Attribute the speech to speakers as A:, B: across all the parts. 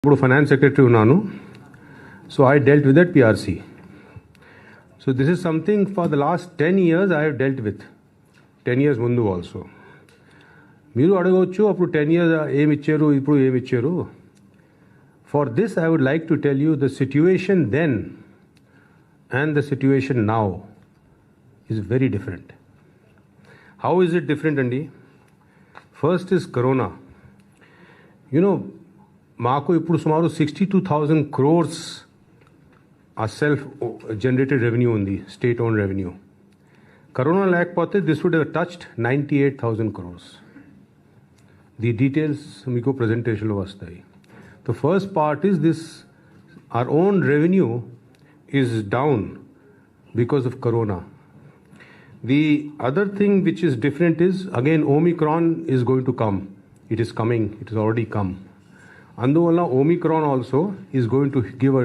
A: ఇప్పుడు finance secretary ఉన్నాను. So I dealt with that PRC. So this is something for the last 10 years I have dealt with. 10 years ముందు also. మీరు అడగవచ్చు అప్పుడు 10 years ఏమి ఇచ్చారు, ఇప్పుడు ఏమి ఇచ్చారు. For this I would like to tell you the situation then and the situation now is very different. How is it different అండి? First is corona. యునో మాకు ఇప్పుడు సుమారు 62,000 crores ఆ సెల్ఫ్ జనరేటెడ్ రెవెన్యూ ఉంది, స్టేట్ ఓన్ రెవెన్యూ. కరోనా లేకపోతే this would have touched 98,000 crores. The details మీకు ప్రజెంటేషన్లో వస్తాయి. The first part is this, our own revenue is down because of corona. The other thing which is different is, again, Omicron is going to come. It is coming. It has already come. Anduvalla Omicron also is going to give a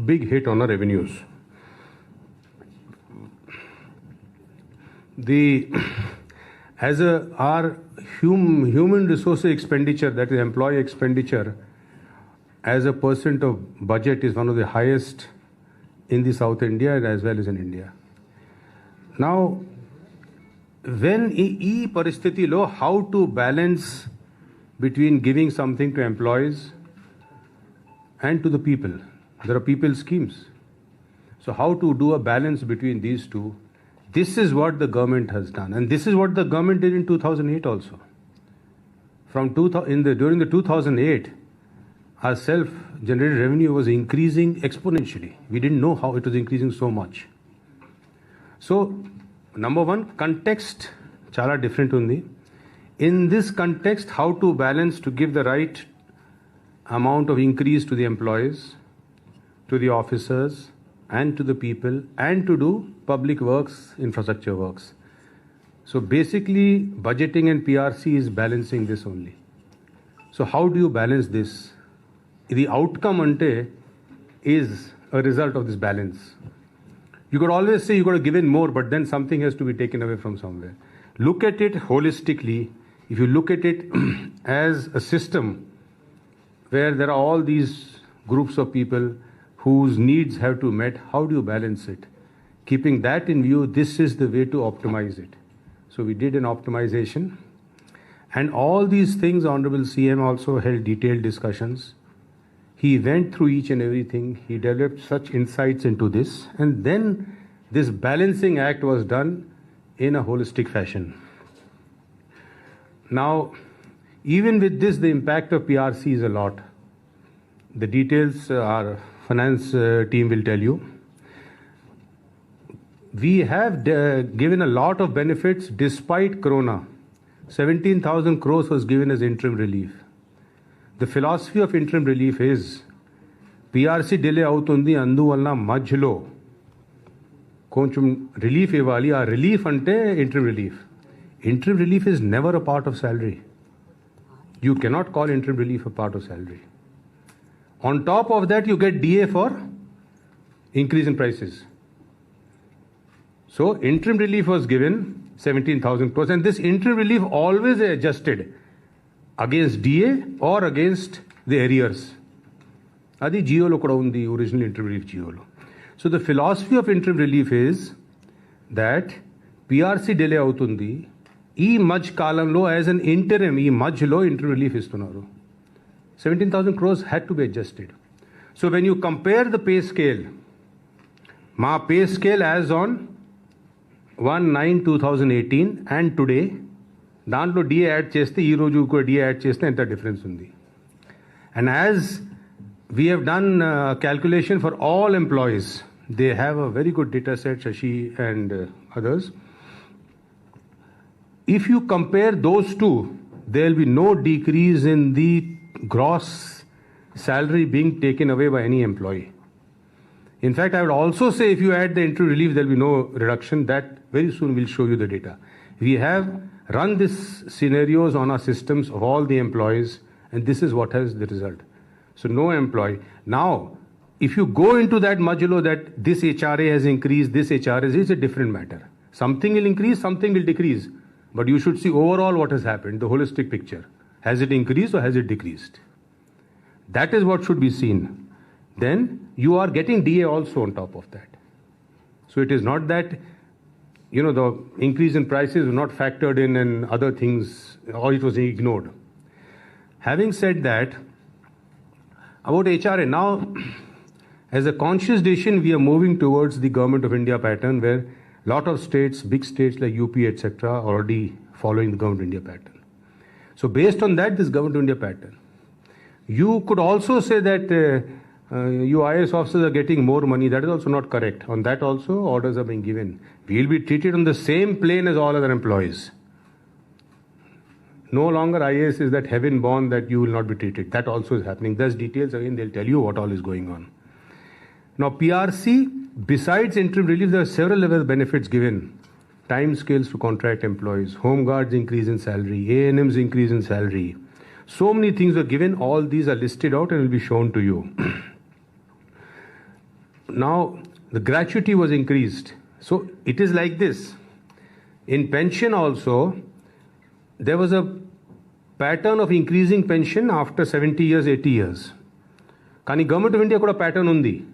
A: big hit on our revenues. Our human resource expenditure, that is employee expenditure, as a percent of budget is one of the highest in the South India as well as in India. Now, when ఈ పరిస్థితిలో how to balance between giving something to employees and to the people. There are people schemes. So how to do a balance between these two? This is what the government has done, and this is what the government did in 2008 also. During the 2008, our self-generated revenue was increasing exponentially. We didn't know how it was increasing so much. So number one, context చాలా different ఉంది. In this context, how to balance to give the right amount of increase to the employees, to the officers, and to the people, and to do public works, infrastructure works. So basically, budgeting and PRC is balancing this only. So how do you balance this? The outcome ante is a result of this balance. You could always say you got to give in more, but then something has to be taken away from somewhere. Look at it holistically. If you look at it as a system where there are all these groups of people whose needs have to be met, how do you balance it? Keeping that in view, this is the way to optimize it. So we did an optimization, and all these things, Honorable CM also held detailed discussions. He went through each and everything. He developed such insights into this, and then this balancing act was done in a holistic fashion. Now, even with this, the impact of PRC is a lot. The details our finance team will tell you. We have given a lot of benefits despite Corona. 17,000 crores was given as interim relief. The philosophy of interim relief is PRC delay అవుతుంది, అందువల్ల మధ్యలో కొంచెం relief ఇవ్వాలి. ఆ relief అంటే interim relief. Interim relief is never a part of salary. You cannot call interim relief a part of salary. On top of that you get DA for increase in prices. So interim relief was given 17,000 crores, and this interim relief always adjusted against DA or against the arrears. అది జియోలో కూడా ఉంది, original interim relief జియోలో. So the philosophy of interim relief is that PRC delay అవుతుంది, ఈ మధ్య కాలంలో as an interim ఈ మధ్యలో ఇంటర్మ్ రిలీఫ్ ఇస్తున్నారు. 17,000 crores had to be adjusted. So when you compare the pay scale, మా pay scale as on 1/9/2018 and today, దాంట్లో DA add చేస్తే ఈరోజు కూడా డిఏ యాడ్ చేస్తే ఎంత డిఫరెన్స్ ఉంది. And as we have done calculation for all employees, they have a very good data set, Shashi and others. If you compare those two, there will be no decrease in the gross salary being taken away by any employee. In fact, I would also say if you add the interim relief, there will be no reduction. That very soon will show you the data. We have run these scenarios on our systems of all the employees, and this is what has the result. So no employee. Now, if you go into that modulo that this HRA has increased, this HRA is a different matter. Something will increase, something will decrease. But you should see overall what has happened, the holistic picture. Has it increased or has it decreased? That is what should be seen. Then you are getting DA also on top of that. So it is not that, the increase in prices were not factored in and other things, or it was ignored. Having said that, about HRA, now as a conscious decision, we are moving towards the Government of India pattern, where a lot of states, big states like UP, etc., are already following the Government of India pattern. So based on that, this Government of India pattern. You could also say that you IAS officers are getting more money. That is also not correct. On that also, orders are being given. We will be treated on the same plane as all other employees. No longer IAS is that heaven born that you will not be treated. That also is happening. There's details again, they'll tell you what all is going on. Now PRC, besides interim relief, there are several level benefits given. Time scales to contract employees, home guards increase in salary, A&Ms increase in salary. So many things are given. All these are listed out and will be shown to you. Now, the gratuity was increased. So it is like this. In pension also, there was a pattern of increasing pension after 70 years, 80 years. Kani Government of India kuda pattern undi.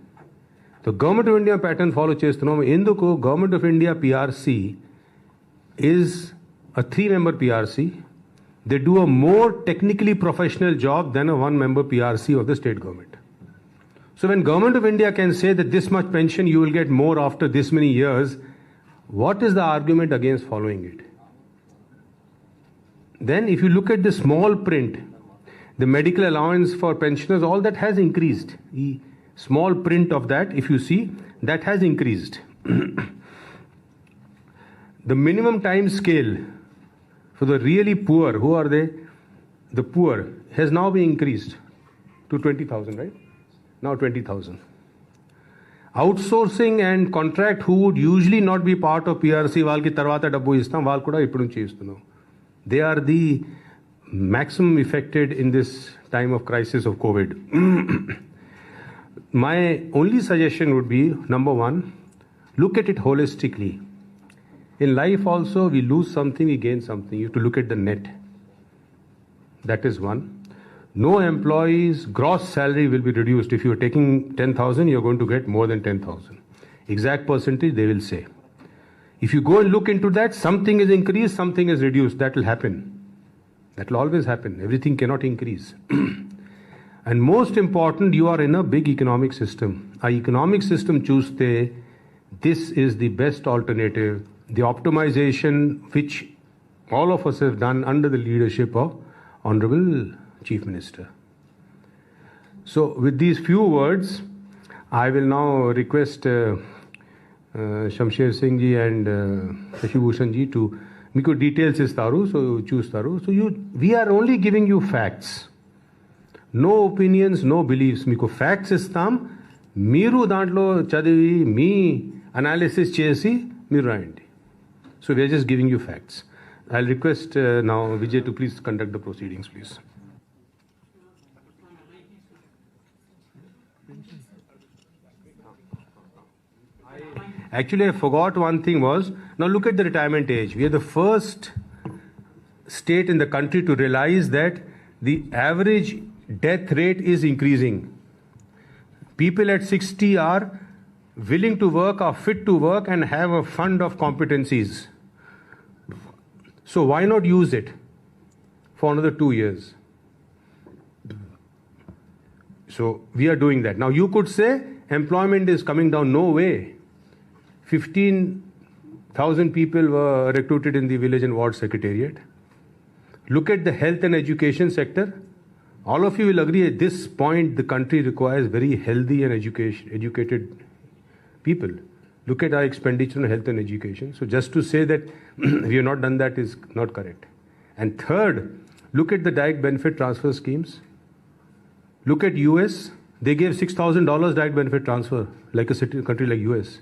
A: The Government of India pattern follow chestunnam. Enduku Government of India PRC is a 3-member PRC. They do a more technically professional job than a 1-member PRC of the state government. So when Government of India can say that this much pension you will get more after this many years, what is the argument against following it? Then if you look at the small print, the medical allowance for pensioners, all that has increased. The small print of that, if you see, that has increased. The minimum time scale for the really poor, who are they? The poor, has now been increased to 20,000, right? Now 20,000. Outsourcing and contract, who would usually not be part of PRC, వాళ్ళకి తర్వాత డబ్బు ఇస్తాం, వాళ్ళు కూడా ఇప్పుడు నుంచి ఇస్తున్నాం. They are the maximum affected in this time of crisis of COVID. My only suggestion would be, number one, look at it holistically. In life also, we lose something, we gain something. You have to look at the net. That is one. No employee's gross salary will be reduced. If you are taking 10,000, you are going to get more than 10,000. Exact percentage they will say. If you go and look into that, something is increased, something is reduced. That will happen. That will always happen. Everything cannot increase. And most important, you are in a big economic system. Our economic system chuste, this is the best alternative. The optimization which all of us have done under the leadership of Honorable Chief Minister. So with these few words, I will now request Shamsher Singh ji and Shashi Bhushan ji to meeku details istaru, so chustaru. So we are only giving you facts. No opinions, no beliefs. Meeku facts istam. Meeru dantlo chadivi, me analysis chesi, meeru rayandi. So we are just giving you facts. I'll request now Vijay to please conduct the proceedings, please. Actually, I forgot one thing was, now look at the retirement age. We are the first state in the country to realize that the average death rate is increasing. People at 60 are willing to work, are fit to work, and have a fund of competencies. So why not use it for another 2 years? So we are doing that. Now you could say employment is coming down. No way. 15,000 people were recruited in the village and ward secretariat. Look at the health and education sector. All of you will agree at this point the country requires very healthy and educated people. Look at our expenditure on health and education. So just to say that we have not done that is not correct. And third, look at the direct benefit transfer schemes. Look at US. They gave $6,000 direct benefit transfer, like a country like US.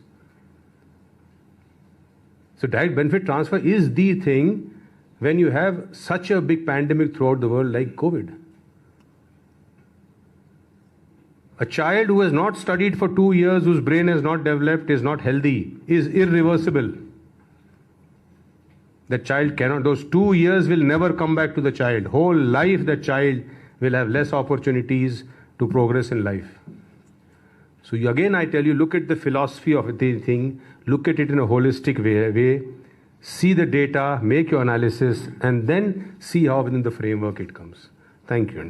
A: So direct benefit transfer is the thing when you have such a big pandemic throughout the world like COVID. A child who has not studied for 2 years, whose brain has not developed, is not healthy, is irreversible. That child cannot, those 2 years will never come back to the child. Whole life that child will have less opportunities, to progress in life. So again, I tell you, look at the philosophy of the thing, look at it in a holistic way, see the data, make your analysis, and then see how within the framework it comes. Thank you.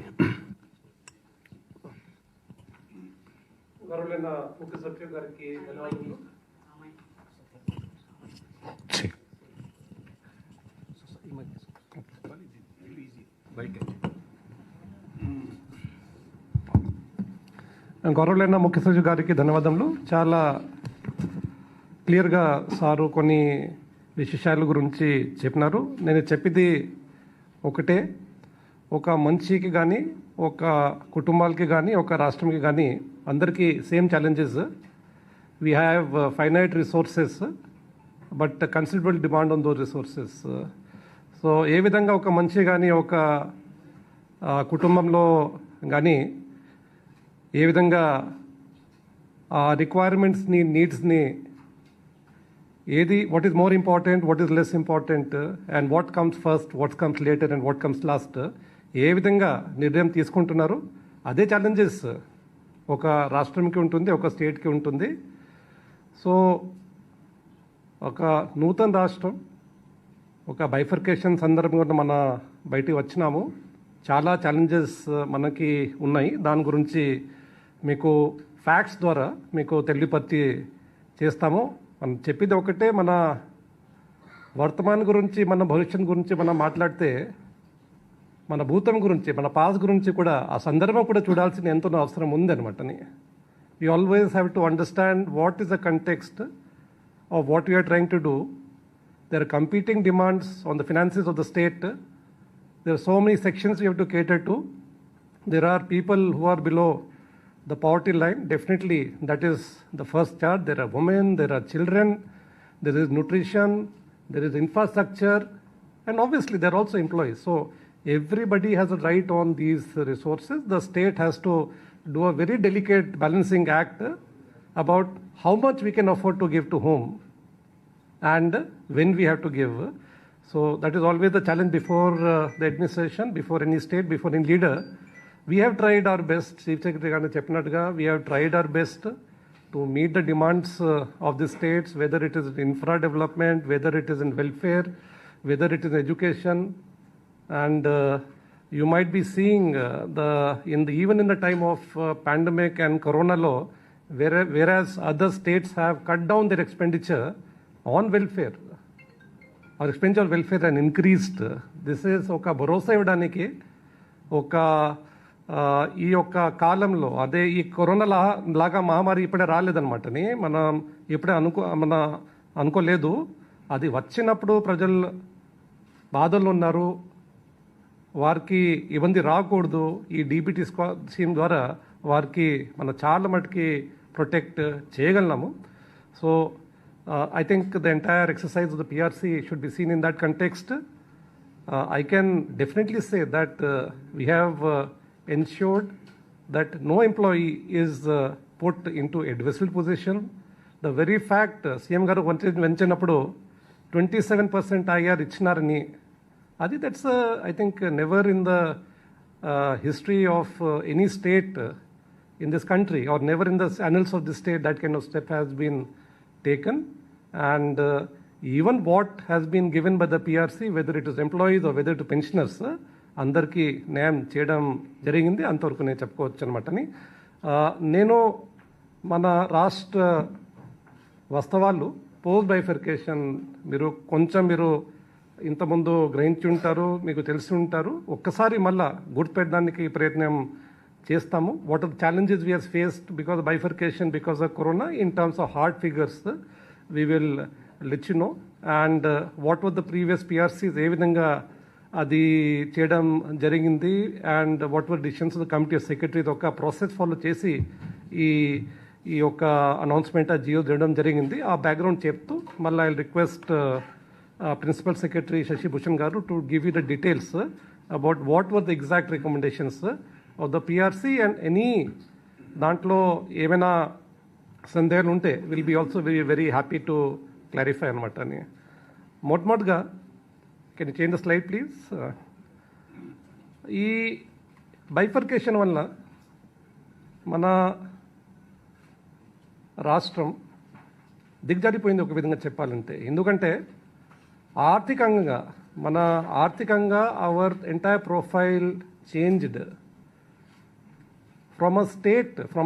B: గౌరవులైన ముఖ్య సచివ్ గారికి ధన్యవాదములు. చాలా క్లియర్గా sir కొన్ని విశేషాల గురించి చెప్పినారు. నేను చెప్పింది ఒకటే, ఒక మనిషికి కానీ ఒక కుటుంబాలకి కానీ ఒక రాష్ట్రంకి కానీ అందరికీ same challenges. We have finite resources but considerable demand on those resources. So ఏ విధంగా ఒక మనిషి కానీ ఒక కుటుంబంలో కానీ ఏ విధంగా ఆ రిక్వైర్మెంట్స్ని నీడ్స్ని ఏది what is more important, what is less important, and what comes first, what comes later and what comes last, ఏ విధంగా నిర్ణయం తీసుకుంటున్నారు, అదే ఛాలెంజెస్ ఒక రాష్ట్రంకి ఉంటుంది, ఒక స్టేట్కి ఉంటుంది. సో ఒక నూతన రాష్ట్రం ఒక బైఫర్కేషన్ సందర్భంగా మన బయటికి వచ్చినాము. చాలా ఛాలెంజెస్ మనకి ఉన్నాయి. దాని గురించి మీకు ఫ్యాక్ట్స్ ద్వారా మీకు తెలియపరిచి చేస్తాము. మనం చెప్పేది ఒకటే, మన వర్తమానం గురించి మన భవిష్యత్ గురించి మనం మాట్లాడితే మన భూతం గురించి మన పాస్ గురించి కూడా ఆ సందర్భం కూడా చూడాల్సిన ఎంతో అవసరం ఉందన్నమాటని. We always have to understand what is the context of what we are trying to do. There are competing demands on the finances of the state. There are so many sections we have to cater to. There are people who are below the poverty line. Definitely, that is the first chart. There are women, there are children, there is nutrition, there is infrastructure, and obviously there are also employees. So everybody has a right on these resources. The state has to do a very delicate balancing act about how much we can afford to give to whom and when we have to give. So that is always the challenge before the administration, before any state, before any leader. We have tried our best, Chief Secretary Garu Cheppinattuga, we have tried our best to meet the demands of the states, whether it is infra development, whether it is in welfare, whether it is education. And you might be seeing even in the time of pandemic and corona law, whereas other states have cut down their expenditure on welfare, our expenditure on welfare and increased. This is oka bharosa ivvadaniki oka ఈ యొక్క కాలంలో అదే ఈ corona లాగా మహమ్మారి ఇప్పుడే రాలేదన్నమాటని మనం ఇప్పుడే అనుకోలేదు. అది వచ్చినప్పుడు ప్రజలు బాధల్లో ఉన్నారు, వారికి ఇబ్బంది రాకూడదు. ఈ డీబీటీ స్కీమ్ ద్వారా వారికి మనం చాలా మటుకి ప్రొటెక్ట్ చేయగలము. So I think the entire exercise of the PRC should be seen in that context. I can definitely say that we have ensured that no employee is put into a adversarial position. The very fact CM garu venchinnappudu 27% IR ichinarani, adi that's I think never in the history of any state in this country, or never in the annals of this state, that kind of step has been taken. And even what has been given by the PRC, whether it is employees or whether it is pensioners, అందరికీ న్యాయం చేయడం జరిగింది. అంతవరకు నేను చెప్పుకోవచ్చు అనమాటని. నేను మన రాష్ట్ర వాస్తవాలు పోస్ట్ బైఫర్కేషన్ మీరు ఇంతకుముందు గ్రహించి ఉంటారు, మీకు తెలిసి ఉంటారు. ఒక్కసారి మళ్ళా గుర్తుపెట్టడానికి ప్రయత్నం చేస్తాము. What are the challenges we have faced because of bifurcation, because of corona, in terms of hard figures we will let you know. And what were the previous PRCs, ఏ విధంగా అది చేయడం జరిగింది, and what were decisions of the committee of secretaries ఒక process follow చేసి ఈ యొక్క announcement Jio చేయడం జరిగింది. ఆ బ్యాక్గ్రౌండ్ చెప్తూ మళ్ళీ I request principal secretary Shashi Bhushan గారు to give you the details about what were the exact recommendations of the PRC, and any దాంట్లో ఏమైనా సందేహాలు ఉంటే will be also very happy to clarify అనమాట అని. మొట్టమొదటిగా can you change the slide please. ఈ bifurcation వల్ల మన రాష్ట్రం దిగజారిపోయింది ఒక విధంగా చెప్పాలంటే. ఎందుకంటే ఆర్థికంగా our entire profile changed from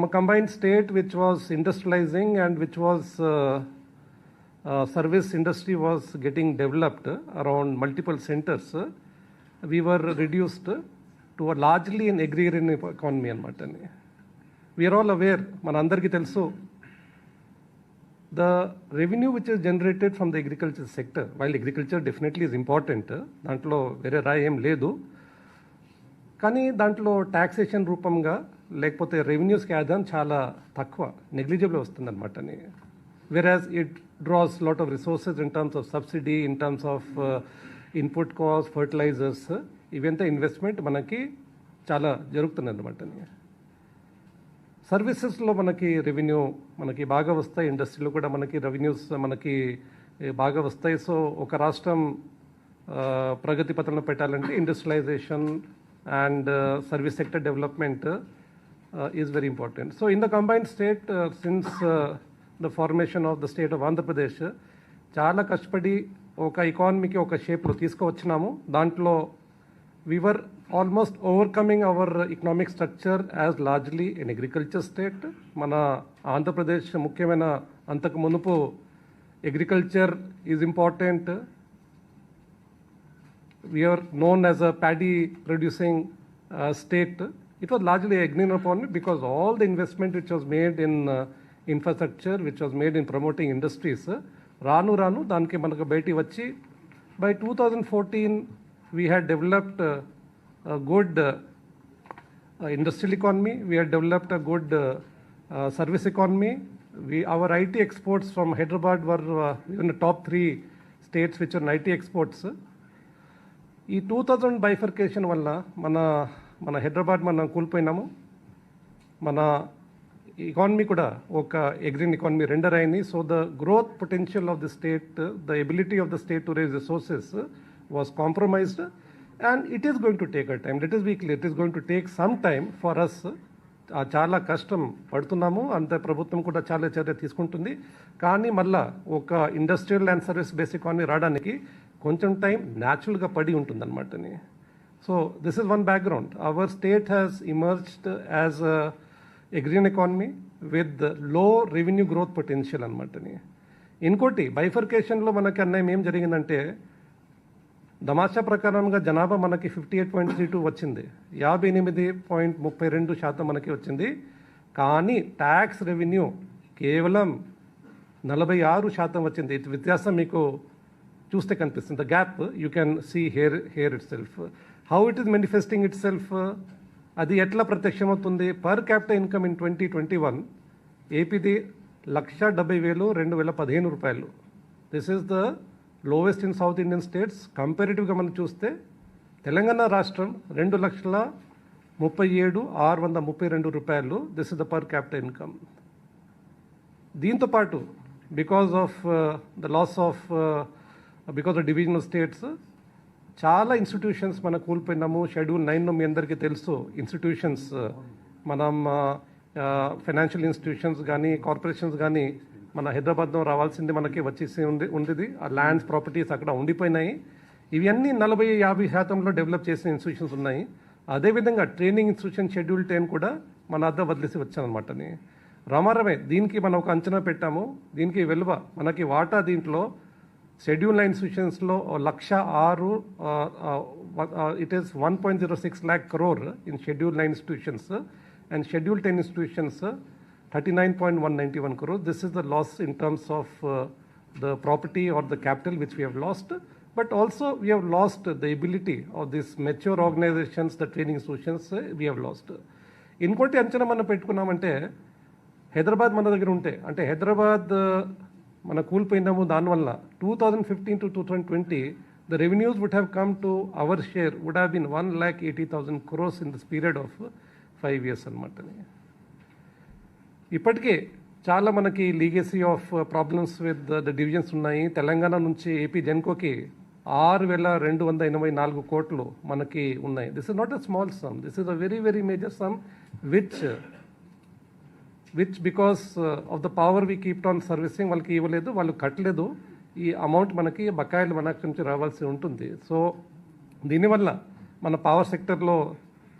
B: a combined state which was industrializing and which was service industry was getting developed around multiple centers. We were reduced to a largely an agrarian economy anmatani. We are all aware, manandarki telusu, the revenue which is generated from the agriculture sector, while agriculture definitely is important, dantlo vere rai em ledu, కానీ దాంట్లో taxation రూపంగా లేకపోతే రెవెన్యూస్కి ఆదాయం చాలా తక్కువ, negligible వస్తుందన్నమాట. Whereas it draws lot of resources in terms of subsidy, in terms of input cost, fertilisers, ఇవంతా investment మనకి చాలా జరుగుతుంది అన్నమాట. సర్వీసెస్లో మనకి రెవెన్యూ మనకి బాగా వస్తాయి, ఇండస్ట్రీలో కూడా మనకి రెవెన్యూస్ మనకి బాగా వస్తాయి. సో ఒక రాష్ట్రం ప్రగతి పథంలో పెట్టాలంటే industrialisation and service sector development is very important. So in the combined state, since the formation of the state of Andhra Pradesh, చాలా కష్టపడి ఒక ఎకానమీకి ఒక షేప్లో తీసుకువచ్చినాము. దాంట్లో we were almost overcoming our economic structure as largely an agriculture state. మన ఆంధ్రప్రదేశ్ ముఖ్యమైన అంతకు మునుపు agriculture is important. We are known as a paddy producing state. It was largely agrarian economy because all the investment which was made in infrastructure, which was made in promoting industries, రాను దానికి మనకు బయటి వచ్చి by 2014 we had developed a good industrial economy, we had developed a good service economy. Our IT exports from Hyderabad were in the top 3 states which are IT exports. ఈ 2000 bifurcation వల్ల మన హైదరాబాద్ మనం కోల్పోయినాము. మన ఎకానమీ కూడా ఒక agrarian economy render అయింది. So the growth potential of the state, the ability of the state to raise resources was compromised and it is going to take a time. Let us be clear, it is going to take some time for us. చాలా కష్టం పడుతున్నాము, అంత ప్రభుత్వం కూడా చాలా చర్య తీసుకుంటుంది. కానీ మళ్ళా ఒక industrial and service base economy రావడానికి కొంచెం టైం న్యాచురల్గా పడి ఉంటుందన్నమాట. So this is one background. Our state has emerged as agrarian economy with low revenue growth potential అనమాట. ఇంకోటి బైఫర్కేషన్లో మనకి అన్యాయం ఏం జరిగిందంటే, దమాషా ప్రకారంగా జనాభా మనకి 58.32 వచ్చింది, 58.32% మనకి వచ్చింది. కానీ ట్యాక్స్ రెవెన్యూ కేవలం 46% వచ్చింది. ఇది వ్యత్యాసం మీకు చూస్తే కనిపిస్తుంది. The gap you can see here itself. How it is manifesting itself, అది ఎట్లా ప్రత్యక్షమవుతుంది? పర్ క్యాపిటల్ ఇన్కమ్ ఇన్ 2021 ఏపీది 1,70,000 2015 రూపాయలు. This is the lowest in South Indian states. కంపారిటివ్గా మనం చూస్తే తెలంగాణ రాష్ట్రం 2,37,632 రూపాయలు. This is the per capita income. దీంతోపాటు because of the loss of because of divisional states చాలా ఇన్స్టిట్యూషన్స్ మనం కోల్పోయినాము. షెడ్యూల్ 9 మీ అందరికీ తెలుసు. ఇన్స్టిట్యూషన్స్ మనం ఫైనాన్షియల్ ఇన్స్టిట్యూషన్స్ కానీ కార్పొరేషన్స్ కానీ మన హైదరాబాద్లో రావాల్సింది మనకి వచ్చేసి ఉండేది. ఆ ల్యాండ్స్ ప్రాపర్టీస్ అక్కడ ఉండిపోయినాయి. ఇవన్నీ 40-50% డెవలప్ చేసిన ఇన్స్టిట్యూషన్స్ ఉన్నాయి. అదేవిధంగా ట్రైనింగ్ ఇన్స్టిట్యూషన్ షెడ్యూల్ 10 కూడా మన అద్ద వదిలేసి వచ్చానమాట. రామారమే దీనికి మనం ఒక అంచనా పెట్టాము. దీనికి విలువ మనకి వాటా దీంట్లో schedule 9 ఇన్స్టిట్యూషన్స్లో 1,06,000 it is 1.06 lakh crore in schedule 9 institutions and schedule 10 institutions 39.191 crore. This is the loss in terms of the property or the capital which we have lost, but also we have lost the ability of these mature organizations, the training institutions we have lost. ఇంకోటి అంచనా మనం పెట్టుకున్నామంటే హైదరాబాద్ మన దగ్గర ఉంటే, అంటే హైదరాబాద్ మన కూలిపోయినాము, దానివల్ల 2015 to 2020 the revenues would have come to our share would have been 1,80,000 crores in this period of 5 years అనమాట. ఇప్పటికే చాలా మనకి legacy of problems with the divisions ఉన్నాయి. తెలంగాణ నుంచి ఏపీ జెన్కోకి 6,284 కోట్లు మనకి ఉన్నాయి. This is not a small some, this is a very very major some which which because of the power we keep on servicing వాళ్ళకి ఇవ్వలేదు, వాళ్ళు కట్టలేదు, ఈ అమౌంట్ మనకి బకాయిలు మన నుంచి రావాల్సి ఉంటుంది. సో దీనివల్ల మన పవర్ సెక్టర్లో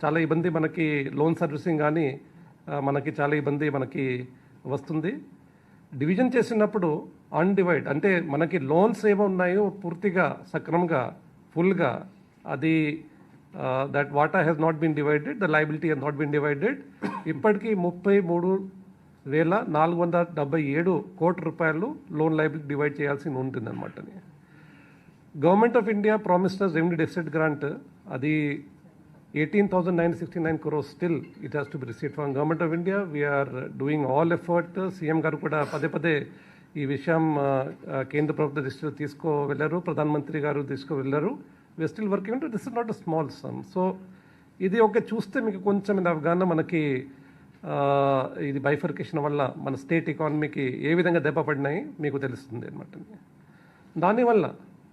B: చాలా ఇబ్బంది, మనకి లోన్ సర్వీసింగ్ కానీ మనకి చాలా ఇబ్బంది మనకి వస్తుంది. డివిజన్ చేసినప్పుడు అన్డివైడ్ అంటే మనకి లోన్స్ ఏమో ఉన్నాయో పూర్తిగా సక్రమంగా ఫుల్గా అది దట్ వాటా has not been divided, the liability has not been divided. ఇప్పటికీ 33,477 కోట్ల రూపాయలు లోన్ లయబిలిటీ డివైడ్ చేయాల్సి ఉంటుంది అనమాట. Government of India promised us revenue deficit grant, అది 18,969 crores still it has to be received from Government of India. We are doing all effort. CM గారు కూడా పదే పదే ఈ విషయం కేంద్ర ప్రభుత్వ దృష్టిలో తీసుకువెళ్ళారు, ప్రధానమంత్రి గారు తీసుకువెళ్ళారు. We are still working. This is not a small sum. So ఇది ఒక చూస్తే మీకు కొంచెం ఇది అవగాహన, మనకి ఇది బైఫర్కేషన్ వల్ల మన స్టేట్ ఎకానమీకి ఏ విధంగా దెబ్బ పడినాయి మీకు తెలుస్తుంది అనమాట. దానివల్ల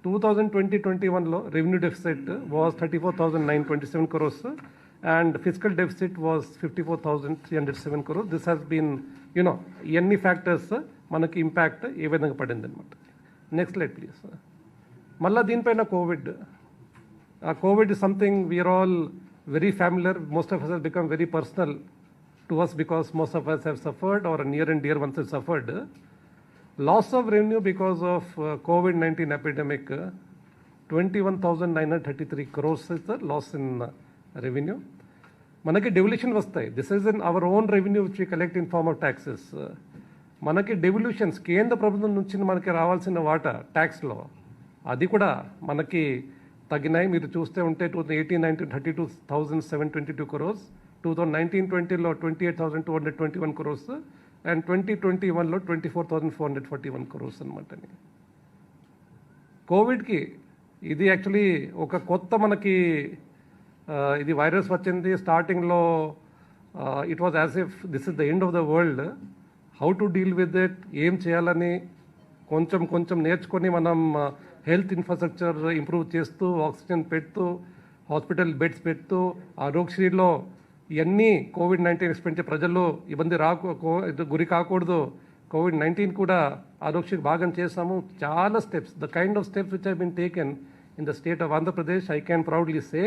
B: 2020-21లో revenue deficit was 34,927 crores and fiscal deficit was 54,307 crores. This has been, ఎన్ని ఫ్యాక్టర్స్ మనకి ఇంపాక్ట్ ఏ విధంగా పడింది అనమాట. Next slide please. మళ్ళీ దీనిపైన covid is something we are all very familiar. Most of us has become very personal to us because most of us have suffered or near and dear ones have suffered. Loss of revenue because of COVID-19 epidemic, 21,933 crores is the loss in revenue. మనకి devolution వస్తాయి. This is in our own revenue which we collect in form of taxes. మనకి devolutions కేంద్ర ప్రభుత్వం నుంచి మనకి రావాల్సిన వాటా ట్యాక్స్లో అది కూడా మనకి తగ్గినాయి. మీరు చూస్తే ఉంటే 2018-19 32,722 crores, 2019-20లో 28,221 crores అండ్ 2021లో 24,441 crores అనమాట. కోవిడ్కి ఇది యాక్చువల్లీ ఒక కొత్త మనకి ఇది వైరస్ వచ్చింది. స్టార్టింగ్లో it was as if this is the end of the world. How to deal with it, ఏం చేయాలని కొంచెం నేర్చుకొని మనం హెల్త్ ఇన్ఫ్రాస్ట్రక్చర్ ఇంప్రూవ్ చేస్తూ, ఆక్సిజన్ పెడుతూ, హాస్పిటల్ బెడ్స్ పెడుతూ, ఆరోగ్యశ్రీలో ఇవన్నీ కోవిడ్-19 ఎక్స్పెండిచర్ ప్రజల్లో ఇబ్బంది గురి కాకూడదు. కోవిడ్-19 కూడా ఆరోగ్యశ్రీకి భాగం చేశాము. చాలా steps, the kind of steps which have been taken in the state of Andhra Pradesh, I can proudly say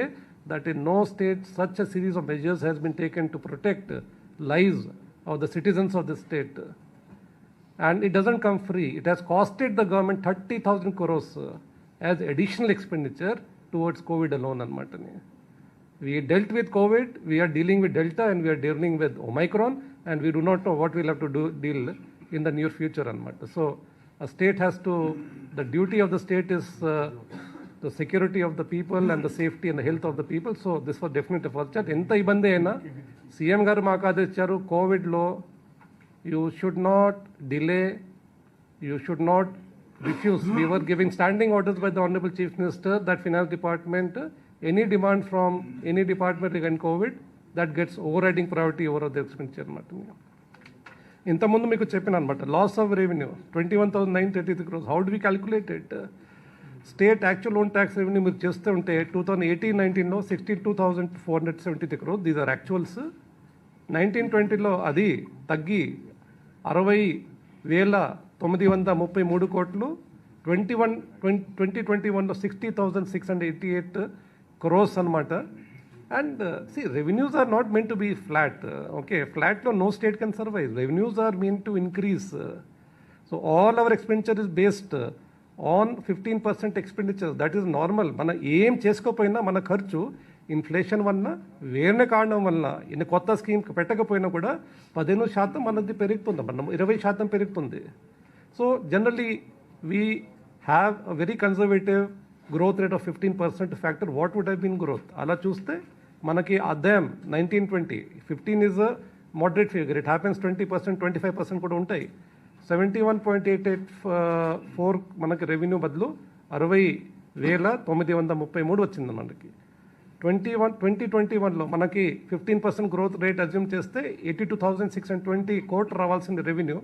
B: that in no state such a series of measures has been taken to protect lives of the citizens of the state. And it doesn't come free. It has costed the government 30,000 crores as additional expenditure towards COVID alone. We dealt with COVID, we are dealing with Delta, and we are dealing with Omicron, and we do not know what we'll have to deal in the near future. So a state has to, the duty of the state is the security of the people and the safety and the health of the people. So this was definitely first chat. ఎంత ఇబ్బంది అయినా CM గారు మాకు ఆదేశించారు, కోవిడ్లో you should not delay, you should not refuse. We were giving standing orders by the Honorable Chief Minister that Finance Department, any demand from any department regarding COVID, that gets overriding priority over the expenditure అనమాట. ఇంతకుముందు మీకు చెప్పిన అనమాట loss of revenue 21,933 crores. How do we calculate it? State actual own tax revenue మీరు చేస్తే ఉంటే 2018-19లో 62,473 crores. These are actuals. 19-20లో అది తగ్గి 60,933 కోట్లు. 2021లో 60,688 crores అనమాట. And see, revenues are not meant to be flat. Okay, flat no state can survive. Revenues are meant to increase. So all our expenditure is based on 15% expenditure. That is normal. మన ఏం చేసుకోపోయినా మన ఖర్చు inflation వల్ల వేరే కారణం వల్ల ఇన్ని కొత్త స్కీమ్ పెట్టకపోయినా కూడా 15% మనది పెరుగుతుంది, మనం 20% పెరుగుతుంది. So generally we have a very conservative growth rate of 15% factor. What would have been growth? అలా చూస్తే మనకి అదేం 19-20 15 is a moderate figure. It happens 20%, 25% కూడా ఉంటాయి. 71.884 మనకి రెవెన్యూ బదులు 60,933 వచ్చింది మనకి. 2021లో మనకి 15% గ్రోత్ రేట్ అజ్యూమ్ చేస్తే 82,620 కోట్లు రావాల్సిన రెవెన్యూ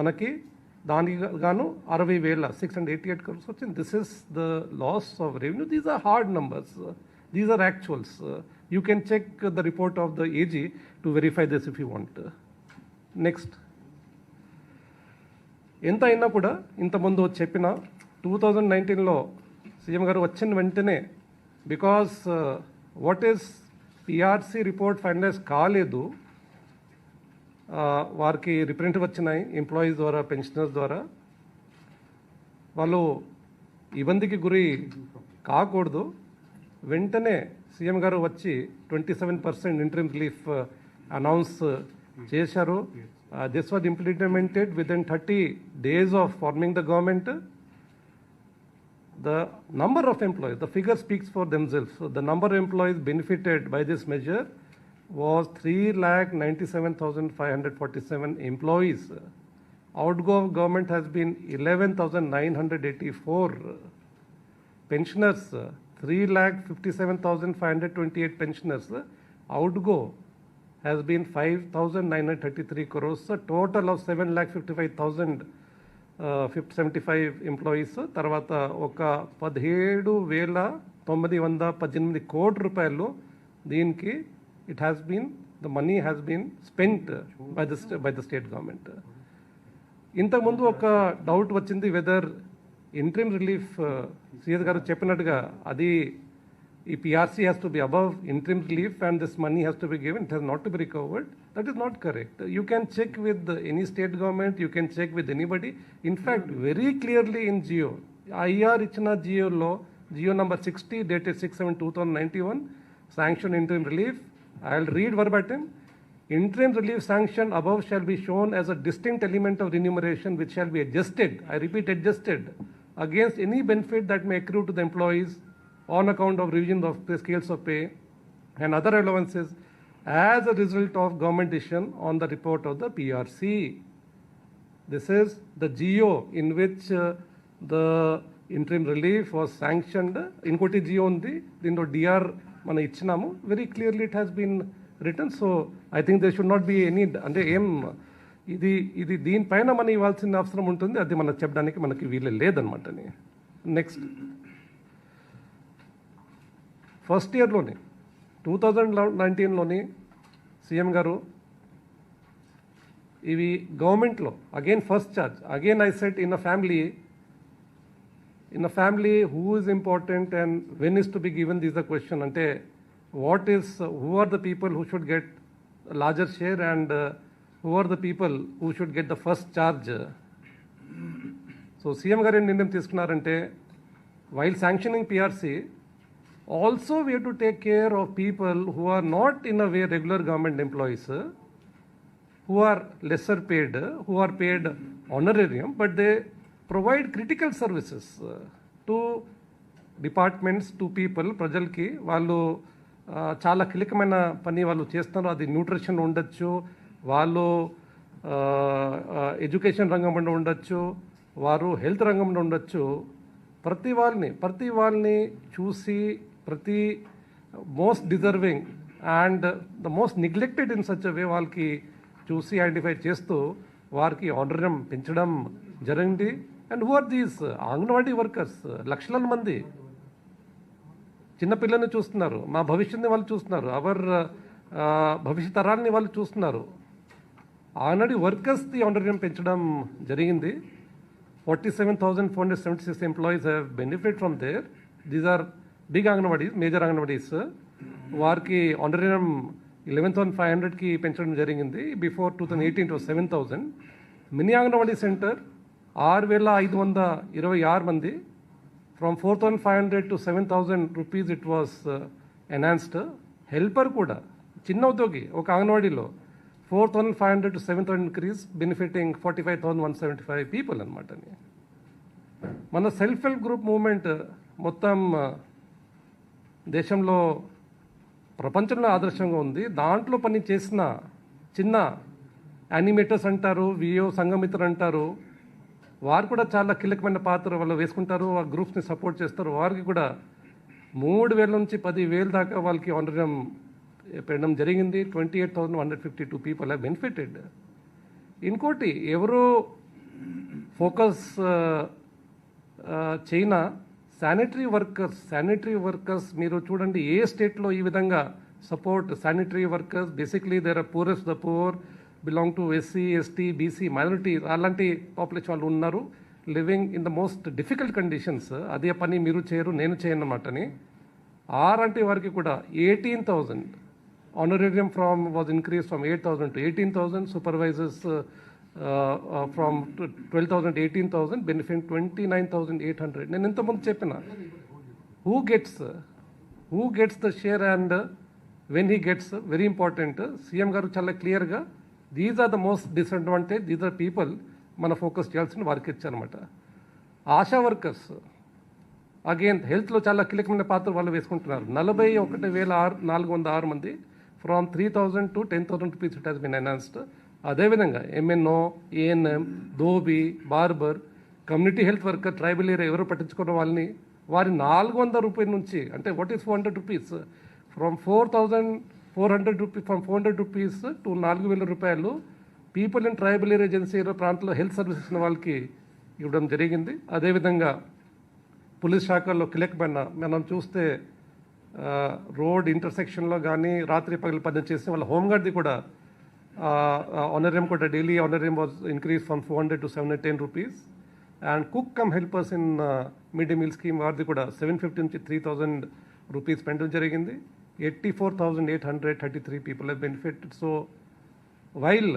B: మనకి దానికి గాను 60,688 crores వచ్చింది. This is the loss of revenue. These are hard numbers, these are actuals. You can check the report of the AG to verify this if you want. Next ఎంత అయినా కూడా ఇంతకుముందు చెప్పిన 2019లో సీఎం గారు వచ్చిన వెంటనే because what is PRC report finalise కాలేదు, వారికి రిప్రజెంటేటివ్ వచ్చినాయి ఎంప్లాయీస్ ద్వారా పెన్షనర్స్ ద్వారా, వాళ్ళు ఇబ్బందికి గురి కాకూడదు, వెంటనే సీఎం గారు వచ్చి 27% ఇంటరిమ్ రిలీఫ్ అనౌన్స్ చేశారు. This was implemented with in 30 days of forming the government. The number of employees, the figure speaks for themselves. So the number of employees benefited by this measure was 3,97,547 employees. Outgo of government has been 11,984. Pensioners, 3,57,528 pensioners. Outgo has been 5,933 crores. A total of 7,55,075 employees. తర్వాత ఒక 17,918 కోట్ల రూపాయలు దీనికి it has been the money has been spent by the state government. ఇంతకుముందు ఒక doubt వచ్చింది weather interim relief CS గారు చెప్పినట్టుగా అది ఈ PRC has to be above interim relief and this money has to be given, it has not to be recovered. That is not correct. You can check with any state government, you can check with anybody. In fact, very clearly in Geo, IR ichina Geo law, Geo number 60 dated 6/7/2091, sanction interim relief. I'll read verbatim. Interim relief sanction above shall be shown as a distinct element of remuneration which shall be adjusted, I repeat adjusted, against any benefit that may accrue to the employees on account of revision of the scales of pay and other allowances as a result of government decision on the report of the PRC. This is the GO in which the interim relief was sanctioned. Inkoti GO undi, dino DR mana ichinamu. Very clearly it has been written. So I think there should not be any ante em ఇది దీనిపైన మనం ఇవ్వాల్సిన అవసరం ఉంటుంది, అది మనం చెప్పడానికి మనకి వీలు లేదనమాట. నెక్స్ట్ ఫస్ట్ ఇయర్లోనే 2019లోని సీఎం గారు ఇవి గవర్నమెంట్లో again first charge, again I set in a family who is important and when is to be given this the question అంటే what is who are the people who should get larger share and who are the people who should get the first charge. So CM గారు ఏం నిర్ణయం తీసుకున్నారంటే while sanctioning PRC also we have to take care of people who are not in a way regular government employees, who are lesser paid, who are paid honorarium, but they provide critical services to departments, to people, ప్రజలకి. వాళ్ళు చాలా కీలకమైన పని వాళ్ళు చేస్తున్నారు. అది nutrition ఉండొచ్చు, వాళ్ళు ఎడ్యుకేషన్ రంగంలో ఉండొచ్చు, వారు హెల్త్ రంగంలో ఉండొచ్చు. ప్రతి వాళ్ళని చూసి ప్రతి most deserving and the most neglected in such way వాళ్ళకి చూసి ఐడెంటిఫై చేస్తూ వారికి ఆనరరియం పెంచడం జరిగింది. And who are these anganwadi workers, లక్షల మంది చిన్నపిల్లల్ని చూస్తున్నారు, మా భవిష్యత్తుని వాళ్ళు చూస్తున్నారు, భవిష్యత్ తరాలని వాళ్ళు చూస్తున్నారు. ఆల్రెడీ వర్కర్స్ది ఆనరరియం పెంచడం జరిగింది. 47,476 employees have benefited from there. These are big Anganwadis, major Anganwadis. వారికి ఆనరరియం 11,500కి పెంచడం జరిగింది. Before 2018 it was 7,000. Mini anganwadi centre 6,526 మంది. From 4,500 to 7,000 rupees it was enhanced. Helper కూడా చిన్న ఉద్యోగి ఒక అంగన్వాడీలో 4,500 to 7,000 increase, benefiting 45,175 people అనమాట. మన సెల్ఫ్ హెల్ప్ గ్రూప్ మూవ్మెంట్ మొత్తం దేశంలో ప్రపంచంలో ఆదర్శంగా ఉంది. దాంట్లో పని చేసిన చిన్న యానిమేటర్స్ అంటారు, విఓ సంఘమిత్రులు అంటారు, వారు కూడా చాలా కీలకమైన పాత్ర వాళ్ళు వేసుకుంటారు. ఆ గ్రూప్స్ని సపోర్ట్ చేస్తారు. వారికి కూడా 3,000 నుంచి 10,000 దాకా వాళ్ళకి ఆనరరియం పెట్టడం జరిగింది. 28,152 పీపుల్ హ్యావ్ బెనిఫిటెడ్. ఇంకోటి ఎవరు ఫోకస్ చైనా శానిటరీ వర్కర్స్ మీరు చూడండి ఏ స్టేట్లో ఈ విధంగా support sanitary workers. Basically there are poorest the poor, belong to SC ST BC minority అలాంటి పాపులేషన్ వాళ్ళు ఉన్నారు living in the most difficult conditions. అదే పని మీరు చేయరు నేను చేయను అన్నమాటని. ఆర్ఎంటీ వారికి కూడా 18,000 honorarium from was increased from 8,000 to 18,000, supervisors from 12,000 to 18,000, benefiting 29,800. నేను ఇంతకుముందు చెప్పిన who gets the share and when he gets, very important. CM గారు చాలా క్లియర్గా these are the most disadvantage, these are people మన ఫోకస్ చేయాల్సిన వారికి ఇచ్చారనమాట. ఆశా వర్కర్స్ అగైన్ హెల్త్లో చాలా కీలకమైన పాత్ర వాళ్ళు వేసుకుంటున్నారు. 41,406 మంది from 3,000 to 10,000 rupees it has been enhanced. అదేవిధంగా ఎంఎన్ఓ, ఏఎన్ఎం, ధోబీ, barber, community health worker, tribal area ఎవరు పట్టించుకున్న వాళ్ళని వారి 400 రూపాయల నుంచి, అంటే what is 400 rupees, from 4,400 rupees, from 400 rupees to 4,000 రూపాయలు people in tribal area agency ప్రాంతంలో హెల్త్ సర్వీసెస్ ఉన్న వాళ్ళకి ఇవ్వడం జరిగింది. అదేవిధంగా పోలీస్ శాఖల్లో కీలకమైన మనం చూస్తే రోడ్ ఇంటర్సెక్షన్లో కానీ రాత్రి పగలు పనిచేసిన వాళ్ళ హోంగార్డ్ది కూడా ఆనరేరియం కూడా daily honorarium was increase from 400 to 710 rupees. And cook cum helpers in mid day meal scheme వారిది కూడా 750 నుంచి 3,000 రూపీస్ పెంచడం జరిగింది. 84,833 people have benefited. So while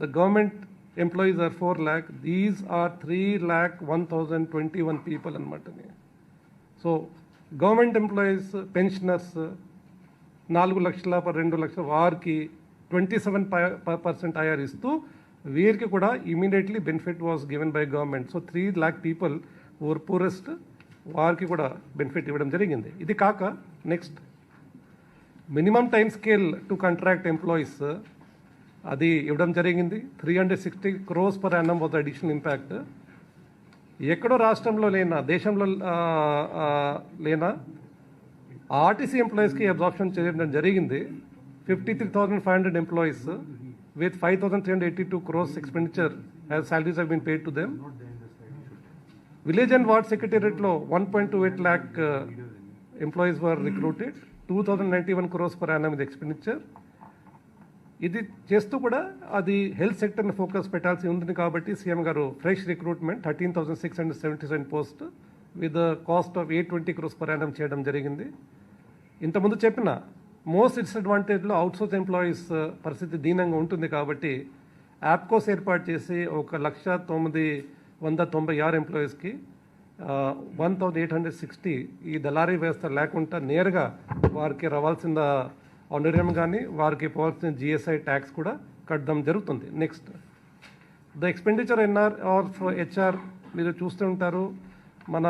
B: the government employees are 4 lakh, these are 3,01,021 people అనమాట. So government employees pensioners 4 లక్షల 2 లక్షల వారికి 27% IR ఇస్తూ వీరికి కూడా immediately benefit was given by government. So 3 lakh people or poorest వారికి కూడా బెనిఫిట్ ఇవ్వడం జరిగింది. ఇది కాక next minimum time scale to contract employees అది ఇవ్వడం జరిగింది. 360 crores per annum was additional impact. ఎక్కడో రాష్ట్రంలో లేనా దేశంలో లేనా ఆర్టీసీ ఎంప్లాయీస్కి అబ్జార్ప్షన్ చేయడం జరిగింది. 53,500 employees with 5,382 crores expenditure as salaries have been paid to them. Village and Ward Secretariat లో 1.28 lakh employees were recruited. 2,091 crores per annum with expenditure. ఇది చేస్తూ కూడా అది హెల్త్ సెక్టర్ని ఫోకస్ పెట్టాల్సి ఉంది కాబట్టి సీఎం గారు fresh recruitment 13,677 post with cost of 820 crores per annum చేయడం జరిగింది. ఇంతకుముందు చెప్పిన మోస్ట్ డిసడ్వాంటేజ్లో అవుట్సోర్స్ ఎంప్లాయీస్ పరిస్థితి దీనంగా ఉంటుంది కాబట్టి యాప్కోస్ ఏర్పాటు చేసి 1,996 ఎంప్లాయీస్కి 1,860 ఈ దళారీ వ్యవస్థ లేకుండా నేరుగా వారికి రావాల్సిన ఆనరేరియం కానీ వారికి పోవాల్సిన జిఎస్ఐ ట్యాక్స్ కూడా కట్టడం జరుగుతుంది. Next the expenditure NR or HR మీరు చూస్తూ ఉంటారు. మన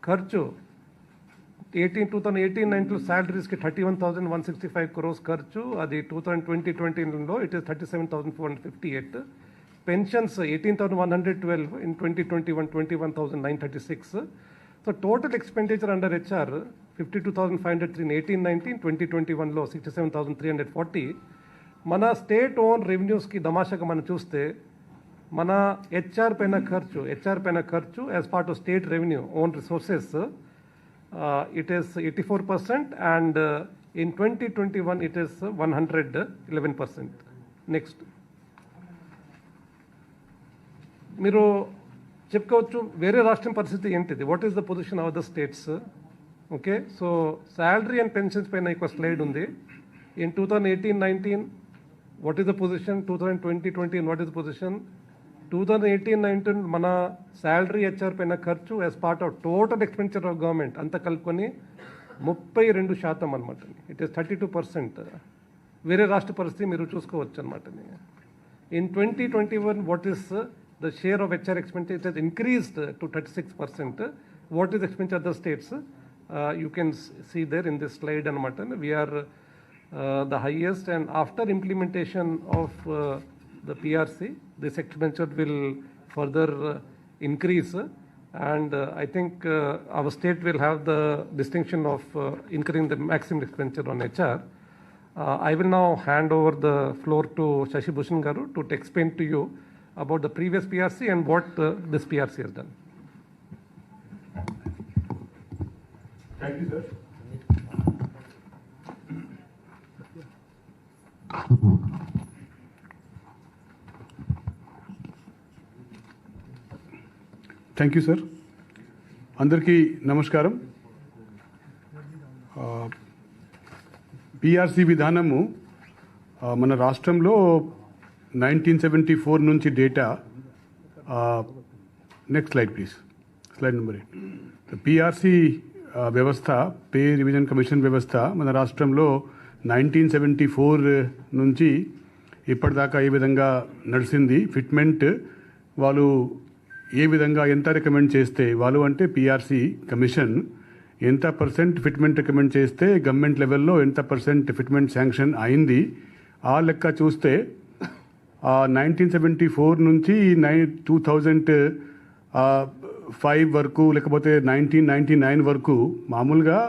B: ఖర్చు 2018-19 శాలరీస్కి 31,165 crores ఖర్చు. అది 2020-21లో it is 37,458. Pensions 18,112 in 2021, 21,936. So total expenditure under HR 52,503 in 18-19, 2021లో 67,340. మన స్టేట్ ఓన్ రెవెన్యూస్కి దమాషాగా మనం చూస్తే మన హెచ్ఆర్ పైన ఖర్చు as part of state revenue own resources it is 84% and in 2021 it is 111%. Next మీరు చెప్పుకోవచ్చు వేరే రాష్ట్రం పరిస్థితి ఏంటిది, what is the position of the states. Okay, so salary and pensions పైన ఒక స్లైడ్ ఉంది. In 2018-19 what is the position, 2020-21 what is the position. 2018-19 మన శాలరీ హెచ్ఆర్ పైన ఖర్చు as part of total expenditure of government అంతా కలుపుకొని 32% అనమాట. It is 32%. వేరే రాష్ట్ర పరిస్థితి మీరు చూసుకోవచ్చు అనమాట. In 2021 what is the share of HR expenditure, it has increased to 36%. What is expenditure other states, you can see there in this slide అనమాట. We're the highest, and after implementation of the PRC, this expenditure will further increase, and I think our state will have the distinction of incurring the maximum expenditure on HR. I will now hand over the floor to Shashi Bhushan Garu to explain to you about the previous PRC and what this PRC has done.
C: Thank you, sir. Thank you sir. అందరికీ నమస్కారం. PRC విధానము మన రాష్ట్రంలో 1974 నుంచి data. Next slide please. Slide number 8. PRC వ్యవస్థ, pay revision commission వ్యవస్థ మన రాష్ట్రంలో 1974 నుంచి ఇప్పటిదాకా ఏ విధంగా నడిచింది, ఫిట్మెంట్ వాళ్ళు ఏ విధంగా ఎంత రికమెండ్ చేస్తే, వాళ్ళు అంటే పిఆర్సి కమిషన్ ఎంత పర్సెంట్ ఫిట్మెంట్ రికమెండ్ చేస్తే గవర్నమెంట్ లెవెల్లో ఎంత పర్సెంట్ ఫిట్మెంట్ శాంక్షన్ అయింది, ఆ లెక్క చూస్తే 1974 నుంచి 2005 వరకు, లేకపోతే 1999 వరకు మామూలుగా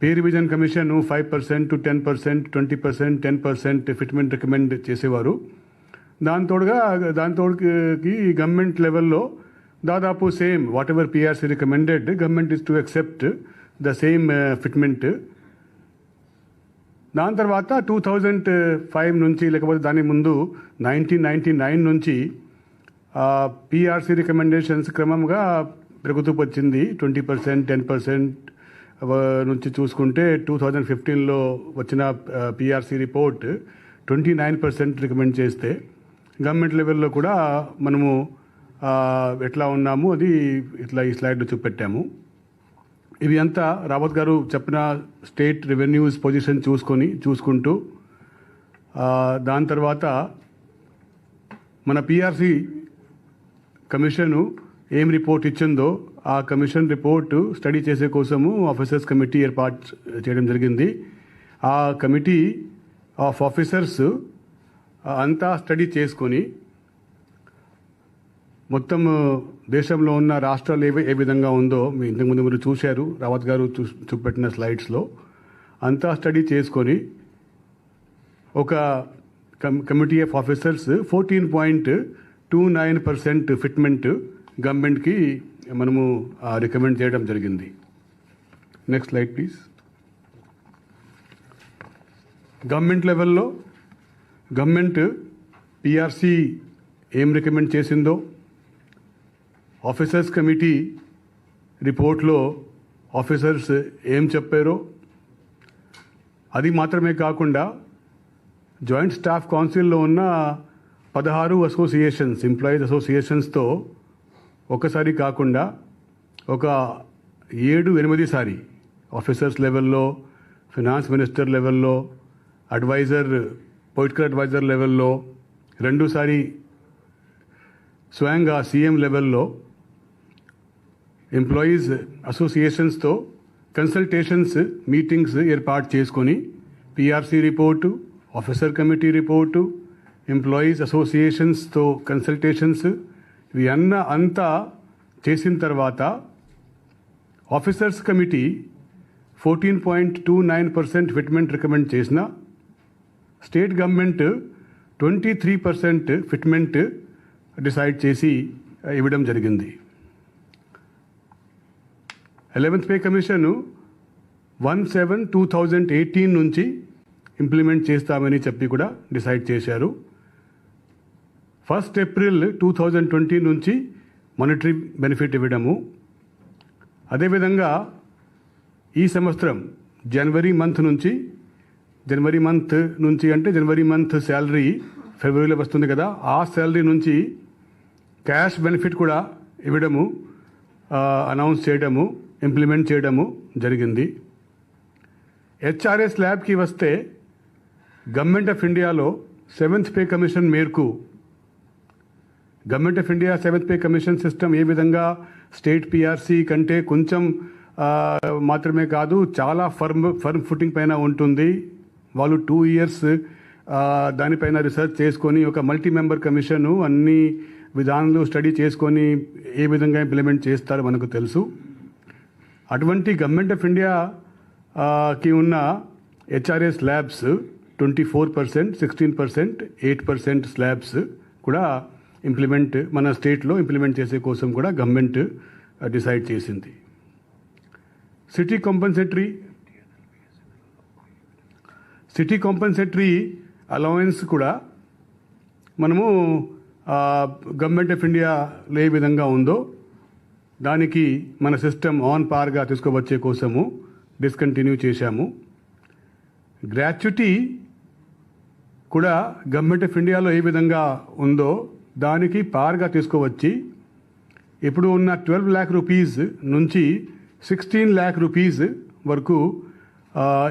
C: pay revision commission 5% to 10%, 20%, 10% fitment recommend చేసేవారు. దాంతోకి గవర్నమెంట్ లెవెల్లో దాదాపు same what ever PRC recommended, government is to accept the same fitment. దాని తర్వాత 2005 నుంచి, లేకపోతే దాని ముందు 1999 నుంచి పిఆర్సీ రికమెండేషన్స్ క్రమంగా పెరుగుతూ వచ్చింది. 20%, 10% నుంచి చూసుకుంటే 2015లో వచ్చిన పిఆర్సీ రిపోర్ట్ 29% రికమెండ్ చేస్తే, గవర్నమెంట్ లెవెల్లో కూడా మనము ఎట్లా ఉన్నాము అది ఇట్లా ఈ స్లైడ్లో చూపెట్టాము. ఇవి అంతా రావత్ గారు చెప్పిన స్టేట్ రెవెన్యూస్ పొజిషన్ చూసుకుంటూ దాని తర్వాత మన పిఆర్సి కమిషను ఏం రిపోర్ట్ ఇచ్చిందో ఆ కమిషన్ రిపోర్టు స్టడీ చేసే కోసము ఆఫీసర్స్ కమిటీ ఏర్పాటు చేయడం జరిగింది. ఆ కమిటీ ఆఫ్ ఆఫీసర్స్ అంతా స్టడీ చేసుకొని మొత్తం దేశంలో ఉన్న రాష్ట్రాలు ఏ విధంగా ఉందో ఇంతకుముందు మీరు చూశారు, రావత్ గారు చూపెట్టిన స్లైడ్స్లో. అంతా స్టడీ చేసుకొని ఒక కమిటీ ఆఫ్ ఆఫీసర్స్ 14.29% ఫిట్మెంట్ గవర్నమెంట్కి మనము రికమెండ్ చేయడం జరిగింది. Next slide please. గవర్నమెంట్ లెవెల్లో గవర్నమెంట్ పిఆర్సి ఏం రికమెండ్ చేసిందో, ఆఫీసర్స్ కమిటీ రిపోర్ట్లో ఆఫీసర్స్ ఏం చెప్పారో, అది మాత్రమే కాకుండా జాయింట్ స్టాఫ్ కౌన్సిల్లో ఉన్న 16 అసోసియేషన్స్, ఎంప్లాయీస్ అసోసియేషన్స్తో ఒకసారి కాకుండా ఒక 7-8 సారి ఆఫీసర్స్ లెవెల్లో, ఫినాన్స్ మినిస్టర్ లెవెల్లో, పొలిటికల్ అడ్వైజర్ లెవెల్లో, 2 సారి స్వయంగా సీఎం లెవెల్లో ఎంప్లాయీస్ అసోసియేషన్స్తో కన్సల్టేషన్స్ మీటింగ్స్ ఏర్పాటు చేసుకొని PRC report, officer committee report, employees అసోసియేషన్స్తో కన్సల్టేషన్స్ ఇవి అంతా చేసిన తర్వాత ఆఫీసర్స్ కమిటీ 14.29% ఫిట్మెంట్ రికమెండ్ చేసిన, స్టేట్ గవర్నమెంట్ 23% ఫిట్మెంట్ డిసైడ్ చేసి ఇవ్వడం జరిగింది. 11th పే కమిషన్ 1/7/2018 నుంచి ఇంప్లిమెంట్ చేస్తామని చెప్పి కూడా డిసైడ్ చేశారు. 1st April 2020 నుంచి మానిటరీ బెనిఫిట్ ఇవ్వడము. అదేవిధంగా ఈ సంవత్సరం జనవరి మంత్ నుంచి అంటే జనవరి మంత్ శాలరీ ఫిబ్రవరిలో వస్తుంది కదా, ఆ శాలరీ నుంచి క్యాష్ బెనిఫిట్ కూడా ఇవ్వడము, అనౌన్స్ చేయడము, ఇంప్లిమెంట్ చేయడము జరిగింది. హెచ్ఆర్ఎస్ ల్యాబ్కి వస్తే గవర్నమెంట్ ఆఫ్ ఇండియాలో 7th పే కమిషన్ మేరకు government of India 7th pay commission system ఏ విధంగా స్టేట్ పిఆర్సి కంటే కొంచెం మాత్రమే కాదు, చాలా ఫర్మ్ ఫుటింగ్ పైన ఉంటుంది. వాళ్ళు 2 years దానిపైన రీసెర్చ్ చేసుకొని ఒక మల్టీ మెంబర్ కమిషను అన్ని విధానాలు స్టడీ చేసుకొని ఏ విధంగా ఇంప్లిమెంట్ చేస్తారో మనకు తెలుసు. అటువంటి గవర్నమెంట్ ఆఫ్ ఇండియాకి ఉన్న హెచ్ఆర్ఎస్ ల్యాబ్స్ 24%, 16%, 8% స్లాబ్స్ కూడా మన స్టేట్లో ఇంప్లిమెంట్ చేసే కోసం కూడా గవర్నమెంట్ డిసైడ్ చేసింది. సిటీ కాంపన్సేటరీ అలవెన్స్ కూడా మనము గవర్నమెంట్ ఆఫ్ ఇండియాలో ఏ విధంగా ఉందో దానికి మన సిస్టమ్ ఆన్ పార్గా తీసుకువచ్చే కోసము డిస్కంటిన్యూ చేశాము. గ్రాట్యుటీ కూడా గవర్నమెంట్ ఆఫ్ ఇండియాలో ఏ విధంగా ఉందో దానికి పార్గా తీసుకువచ్చి ఇప్పుడు ఉన్న 12 lakh రూపీస్ నుంచి 16 lakh రూపీస్ వరకు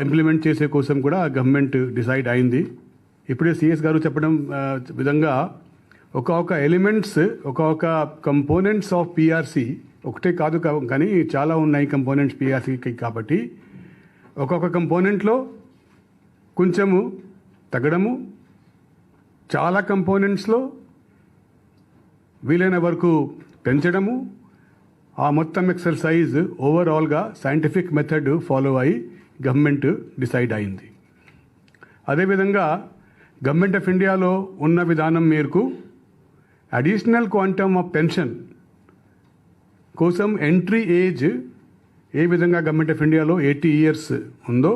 C: ఇంప్లిమెంట్ చేసే కోసం కూడా గవర్నమెంట్ డిసైడ్ అయింది. ఇప్పుడే సిఎస్ గారు చెప్పడం విధంగా ఒక ఎలిమెంట్స్ ఒక కంపోనెంట్స్ ఆఫ్ పిఆర్సి ఒకటే కాదు కానీ చాలా ఉన్నాయి కంపోనెంట్స్ పిఆర్సీకి. కాబట్టి ఒక్కొక్క కంపోనెంట్లో కొంచెము తగ్గడము, చాలా కంపోనెంట్స్లో వీలైన వరకు పెంచడము, ఆ మొత్తం ఎక్సర్సైజ్ ఓవరాల్గా సైంటిఫిక్ మెథడ్ ఫాలో అయి గవర్నమెంట్ డిసైడ్ అయింది. అదేవిధంగా గవర్నమెంట్ ఆఫ్ ఇండియాలో ఉన్న విధానం మేరకు అడిషనల్ క్వాంటమ్ ఆఫ్ పెన్షన్ కోసం ఎంట్రీ ఏజ్ ఏ విధంగా గవర్నమెంట్ ఆఫ్ ఇండియాలో 80 years ఉందో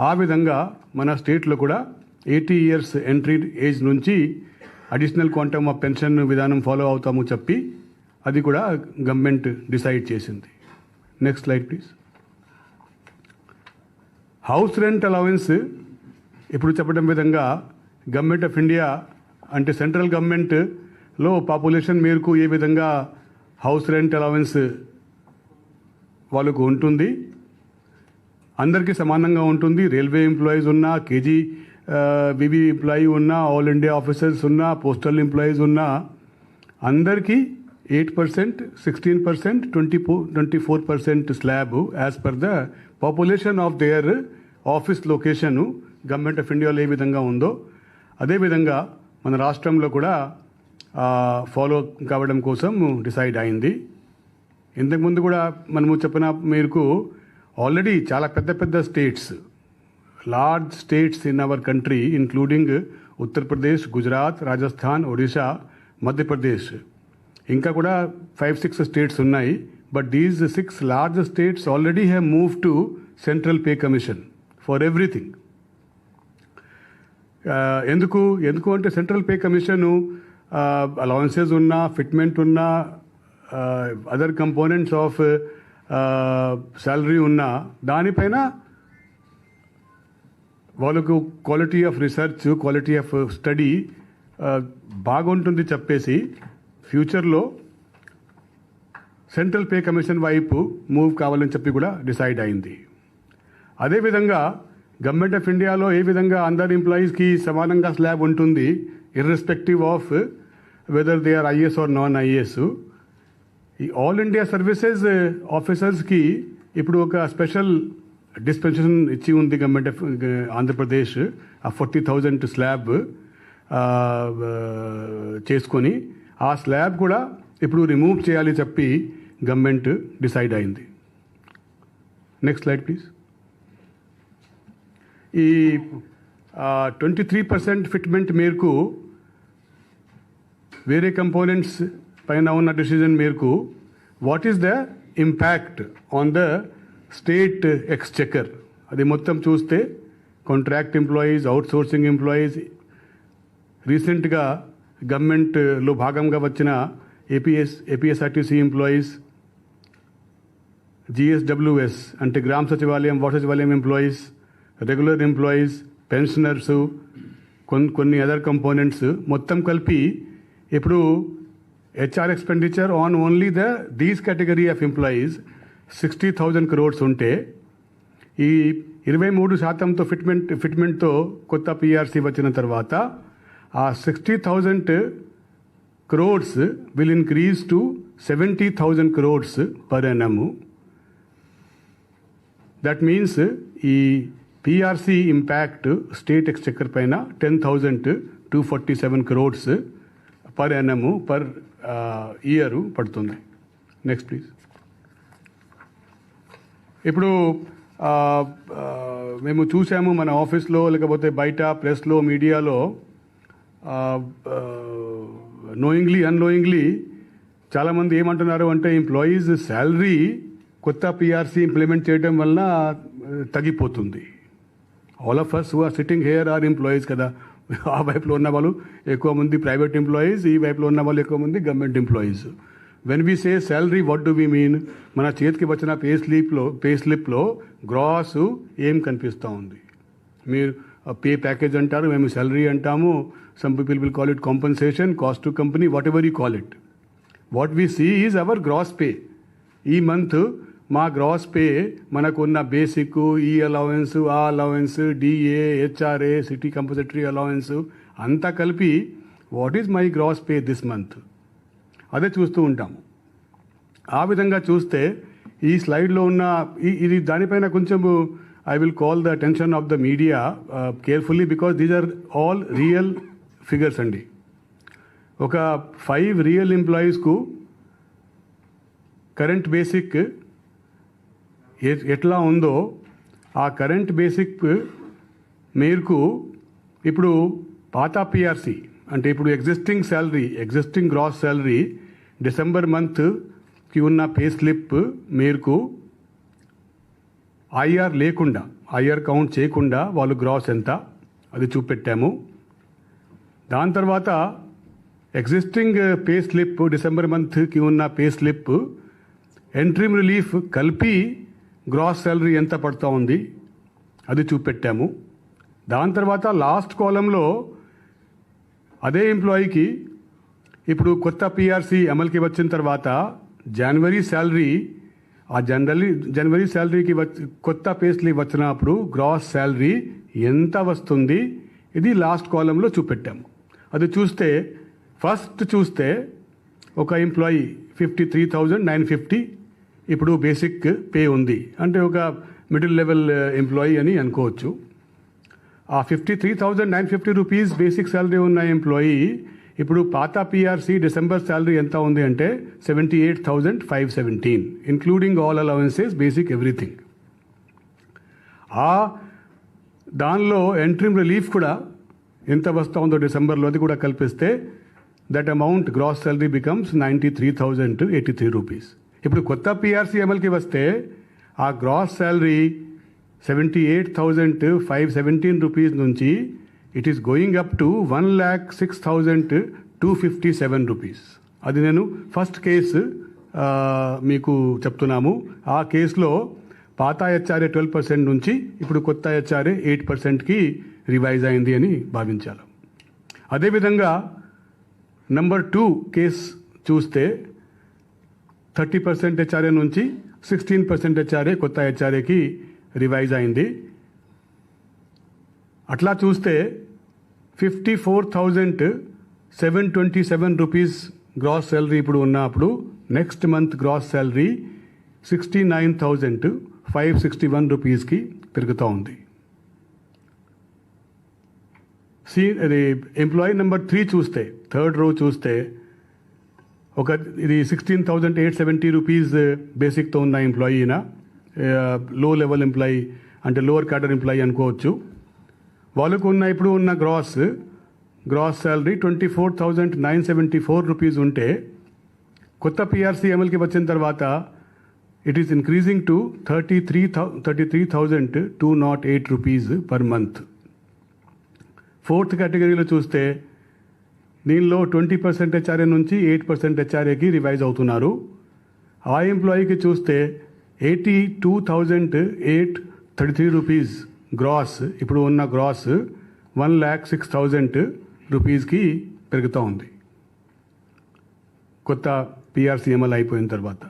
C: ఆ విధంగా మన స్టేట్లో కూడా 80 years ఎంట్రీ ఏజ్ నుంచి అడిషనల్ క్వాంటమ్ ఆఫ్ పెన్షన్ విధానం ఫాలో అవుతాము చెప్పి అది కూడా గవర్నమెంట్ డిసైడ్ చేసింది. Next slide please. House rent allowance ఇప్పుడు చెప్పడం విధంగా గవర్నమెంట్ ఆఫ్ ఇండియా అంటే సెంట్రల్ గవర్నమెంట్లో పాపులేషన్ మేరకు ఏ విధంగా హౌస్ రెంట్ అలవెన్స్ వాళ్ళకు ఉంటుంది, అందరికీ సమానంగా ఉంటుంది. రైల్వే ఎంప్లాయీస్ ఉన్నా, కేజీబీబీ ఎంప్లాయీ ఉన్నా, ఆల్ ఇండియా ఆఫీసర్స్ ఉన్నా, పోస్టల్ ఎంప్లాయీస్ ఉన్నా అందరికీ 8%, 16%, 24% slab as per the population of their office location government of ఇండియాలో ఏ విధంగా ఉందో అదేవిధంగా మన రాష్ట్రంలో కూడా ఫాలో కావడం కోసం డిసైడ్ అయింది. ఇంతకుముందు కూడా మనము చెప్పిన మేరకు ఆల్రెడీ చాలా పెద్ద states, large states in our country including Uttar Pradesh, Gujarat, Rajasthan, Odisha, Madhya Pradesh ఇంకా కూడా 5-6 స్టేట్స్ ఉన్నాయి. But these 6 large states already have moved to central pay commission for everything. ఎందుకు అంటే సెంట్రల్ పే కమిషన్ అలవెన్సెస్ ఉన్నా, ఫిట్మెంట్ ఉన్నా, అదర్ కంపోనెంట్స్ ఆఫ్ శాలరీ ఉన్నా దానిపైన వాళ్ళకు quality of research, quality of study బాగుంటుంది చెప్పేసి ఫ్యూచర్లో సెంట్రల్ పే కమిషన్ వైపు మూవ్ కావాలని చెప్పి కూడా డిసైడ్ అయింది. అదేవిధంగా గవర్నమెంట్ ఆఫ్ ఇండియాలో ఏ విధంగా అందరి ఎంప్లాయీస్కి సమానంగా స్లాబ్ ఉంటుంది irrespective of whether they are IAS or non IAS. ఈ ఆల్ ఇండియా సర్వీసెస్ ఆఫీసర్స్కి ఇప్పుడు ఒక స్పెషల్ డిస్పెన్సేషన్ ఇచ్చి ఉంది గవర్నమెంట్ ఆఫ్ ఆంధ్రప్రదేశ్. ఆ 40,000 స్లాబ్ చేసుకొని ఆ స్లాబ్ కూడా ఇప్పుడు రిమూవ్ చేయాలి చెప్పి గవర్నమెంట్ డిసైడ్ అయింది. Next slide please. ఈ 23% ఫిట్మెంట్ మేరకు వేరే కంపోనెంట్స్ పైన ఉన్న డిసిజన్ మేరకు what is the impact on the state Exchequer అది మొత్తం చూస్తే కాంట్రాక్ట్ ఎంప్లాయీస్, అవుట్సోర్సింగ్ ఎంప్లాయీస్, రీసెంట్గా గవర్నమెంట్లో భాగంగా వచ్చిన ఏపీఎస్ఆర్టీసీ ఎంప్లాయీస్, జిఎస్డబ్ల్యూఎస్ అంటే గ్రామ సచివాలయం, వాటర్ సచివాలయం ఎంప్లాయీస్, రెగ్యులర్ ఎంప్లాయీస్, పెన్షనర్స్, కొన్ని అదర్ కంపోనెంట్స్ మొత్తం కలిపి ఇప్పుడు HR expenditure on only these category of employees 60,000 crores ఉంటే ఈ 23%తో ఫిట్మెంట్తో కొత్త పిఆర్సీ వచ్చిన తర్వాత ఆ 60,000 crores will increase to 70,000 crores per annum. That means ఈ పిఆర్సీ ఇంపాక్ట్ స్టేట్ ఎక్స్చెకర్ పైన 10,247 crores per annum per year పడుతుంది. Next please. ఇప్పుడు మేము చూసాము మన ఆఫీస్లో లేకపోతే బయట ప్రెస్లో మీడియాలో నోయింగ్లీ అన్నోయింగ్లీ చాలామంది ఏమంటున్నారు అంటే ఎంప్లాయీస్ శాలరీ కొత్త పిఆర్సీ ఇంప్లిమెంట్ చేయడం వల్ల తగ్గిపోతుంది. All of us who are sitting here are employees కదా. ఆ వైపులో ఉన్న వాళ్ళు ఎక్కువ మంది ప్రైవేట్ ఎంప్లాయీస్, ఈ వైపులో ఉన్న వాళ్ళు ఎక్కువ మంది government employees. When we say salary what do we mean? మన చేతికి వచ్చిన పే స్లిప్లో గ్రాస్ ఏం కనిపిస్తూ ఉంది? మీరు పే ప్యాకేజ్ అంటారు, మేము శాలరీ అంటాము. Some people will call it compensation, cost to company, whatever you call it. What we see is our gross pay. ఈ మంత్ మా గ్రాస్ పే మనకున్న బేసిక్, ఈ అలవెన్స్, ఆ allowance, DA, HRA, city compulsory allowance అంతా కలిపి what is my gross pay this month, అదే చూస్తూ ఉంటాము. ఆ విధంగా చూస్తే ఈ స్లైడ్లో ఉన్న ఇది దానిపైన కొంచెం I will call the attention of the media carefully, because these are all real figures అండి. ఒక 5 రియల్ ఎంప్లాయీస్కు కరెంట్ బేసిక్ ఎట్లా ఉందో ఆ కరెంట్ బేసిక్ మేరకు ఇప్పుడు పాత పిఆర్సి అంటే ఇప్పుడు ఎగ్జిస్టింగ్ గ్రాస్ శాలరీ డిసెంబర్ మంత్కి ఉన్న పే స్లిప్ మేరకు ఐఆర్ లేకుండా, ఐఆర్ కౌంట్ చేయకుండా వాళ్ళు గ్రాస్ ఎంత అది చూపెట్టాము. దాని తర్వాత ఎగ్జిస్టింగ్ పే స్లిప్ డిసెంబర్ మంత్కి ఉన్న పే స్లిప్ ఎంట్రీమ్ రిలీఫ్ కలిపి గ్రాస్ శాలరీ ఎంత పడుతూ ఉంది అది చూపెట్టాము. దాని తర్వాత లాస్ట్ కాలంలో అదే ఎంప్లాయీకి ఇప్పుడు కొత్త పిఆర్సి అమలుకి వచ్చిన తర్వాత జనవరి శాలరీ, ఆ జనవరి శాలరీకి కొత్త పే స్లిప్ వచ్చినప్పుడు గ్రాస్ శాలరీ ఎంత వస్తుంది ఇది లాస్ట్ కాలంలో చూపెట్టాము. అది చూస్తే ఫస్ట్ చూస్తే ఒక ఎంప్లాయీ 53,950 ఇప్పుడు బేసిక్ పే ఉంది, అంటే ఒక మిడిల్ లెవెల్ ఎంప్లాయీ అని అనుకోవచ్చు. ఆ 53,950 రూపీస్ బేసిక్ శాలరీ ఉన్న ఎంప్లాయీ ఇప్పుడు పాత పిఆర్సి డిసెంబర్ శాలరీ ఎంత ఉంది అంటే 78,517 including all allowances, basic everything. దానిలో ఎంట్రీమ్ రిలీఫ్ కూడా ఎంత వస్తూ ఉందో డిసెంబర్లో అది కూడా కల్పిస్తే that amount gross salary becomes 93,083 rupees. ఇప్పుడు కొత్త పిఆర్సి అమలుకి వస్తే ఆ గ్రాస్ శాలరీ 78,517 రూపీస్ నుంచి it is going up to 1,06,257 rupees. అది నేను ఫస్ట్ కేసు మీకు చెప్తున్నాము. ఆ కేసులో పాత హెచ్ఆర్ఏ 12% నుంచి ఇప్పుడు కొత్త హెచ్ఆర్ఏ 8%కి రివైజ్ అయింది అని భావించాలి. అదేవిధంగా నంబర్ 2 కేసు చూస్తే 30% హెచ్ఆర్ఏ నుంచి 16% హెచ్ఆర్ఏ కొత్త హెచ్ఆర్ఏకి రివైజ్ అయింది. అట్లా చూస్తే 54,727 రూపీస్ గ్రాస్ శాలరీ ఇప్పుడు ఉన్నప్పుడు నెక్స్ట్ మంత్ గ్రాస్ శాలరీ 69,561 రూపీస్కి పెరుగుతూ ఉంది. అది ఎంప్లాయీ నెంబర్ 3 చూస్తే, థర్డ్ రో చూస్తే ఇది 16,870 రూపీస్ బేసిక్తో ఉన్న ఎంప్లాయీనా, లో లెవెల్ ఎంప్లాయీ అంటే లోవర్ క్యాడర్ ఎంప్లాయీ అనుకోవచ్చు. వాళ్ళకు ఇప్పుడు ఉన్న గ్రాస్ శాలరీ 24,974 రూపీస్ ఉంటే కొత్త పిఆర్సీ అమలుకి వచ్చిన తర్వాత it is increasing to 33,208 rupees per month. Fourth కేటగిరీలో చూస్తే దీనిలో 20% హెచ్ఆర్ఏ నుంచి 8% హెచ్ఆర్ఏకి రివైజ్ అవుతున్నారు. ఆ ఎంప్లాయీకి చూస్తే 82,833 రూపీస్ గ్రాస్ ఇప్పుడు ఉన్న గ్రాస్ 1,06,000 రూపీస్కి పెరుగుతూ ఉంది కొత్త పిఆర్సీ అమలు అయిపోయిన తర్వాత.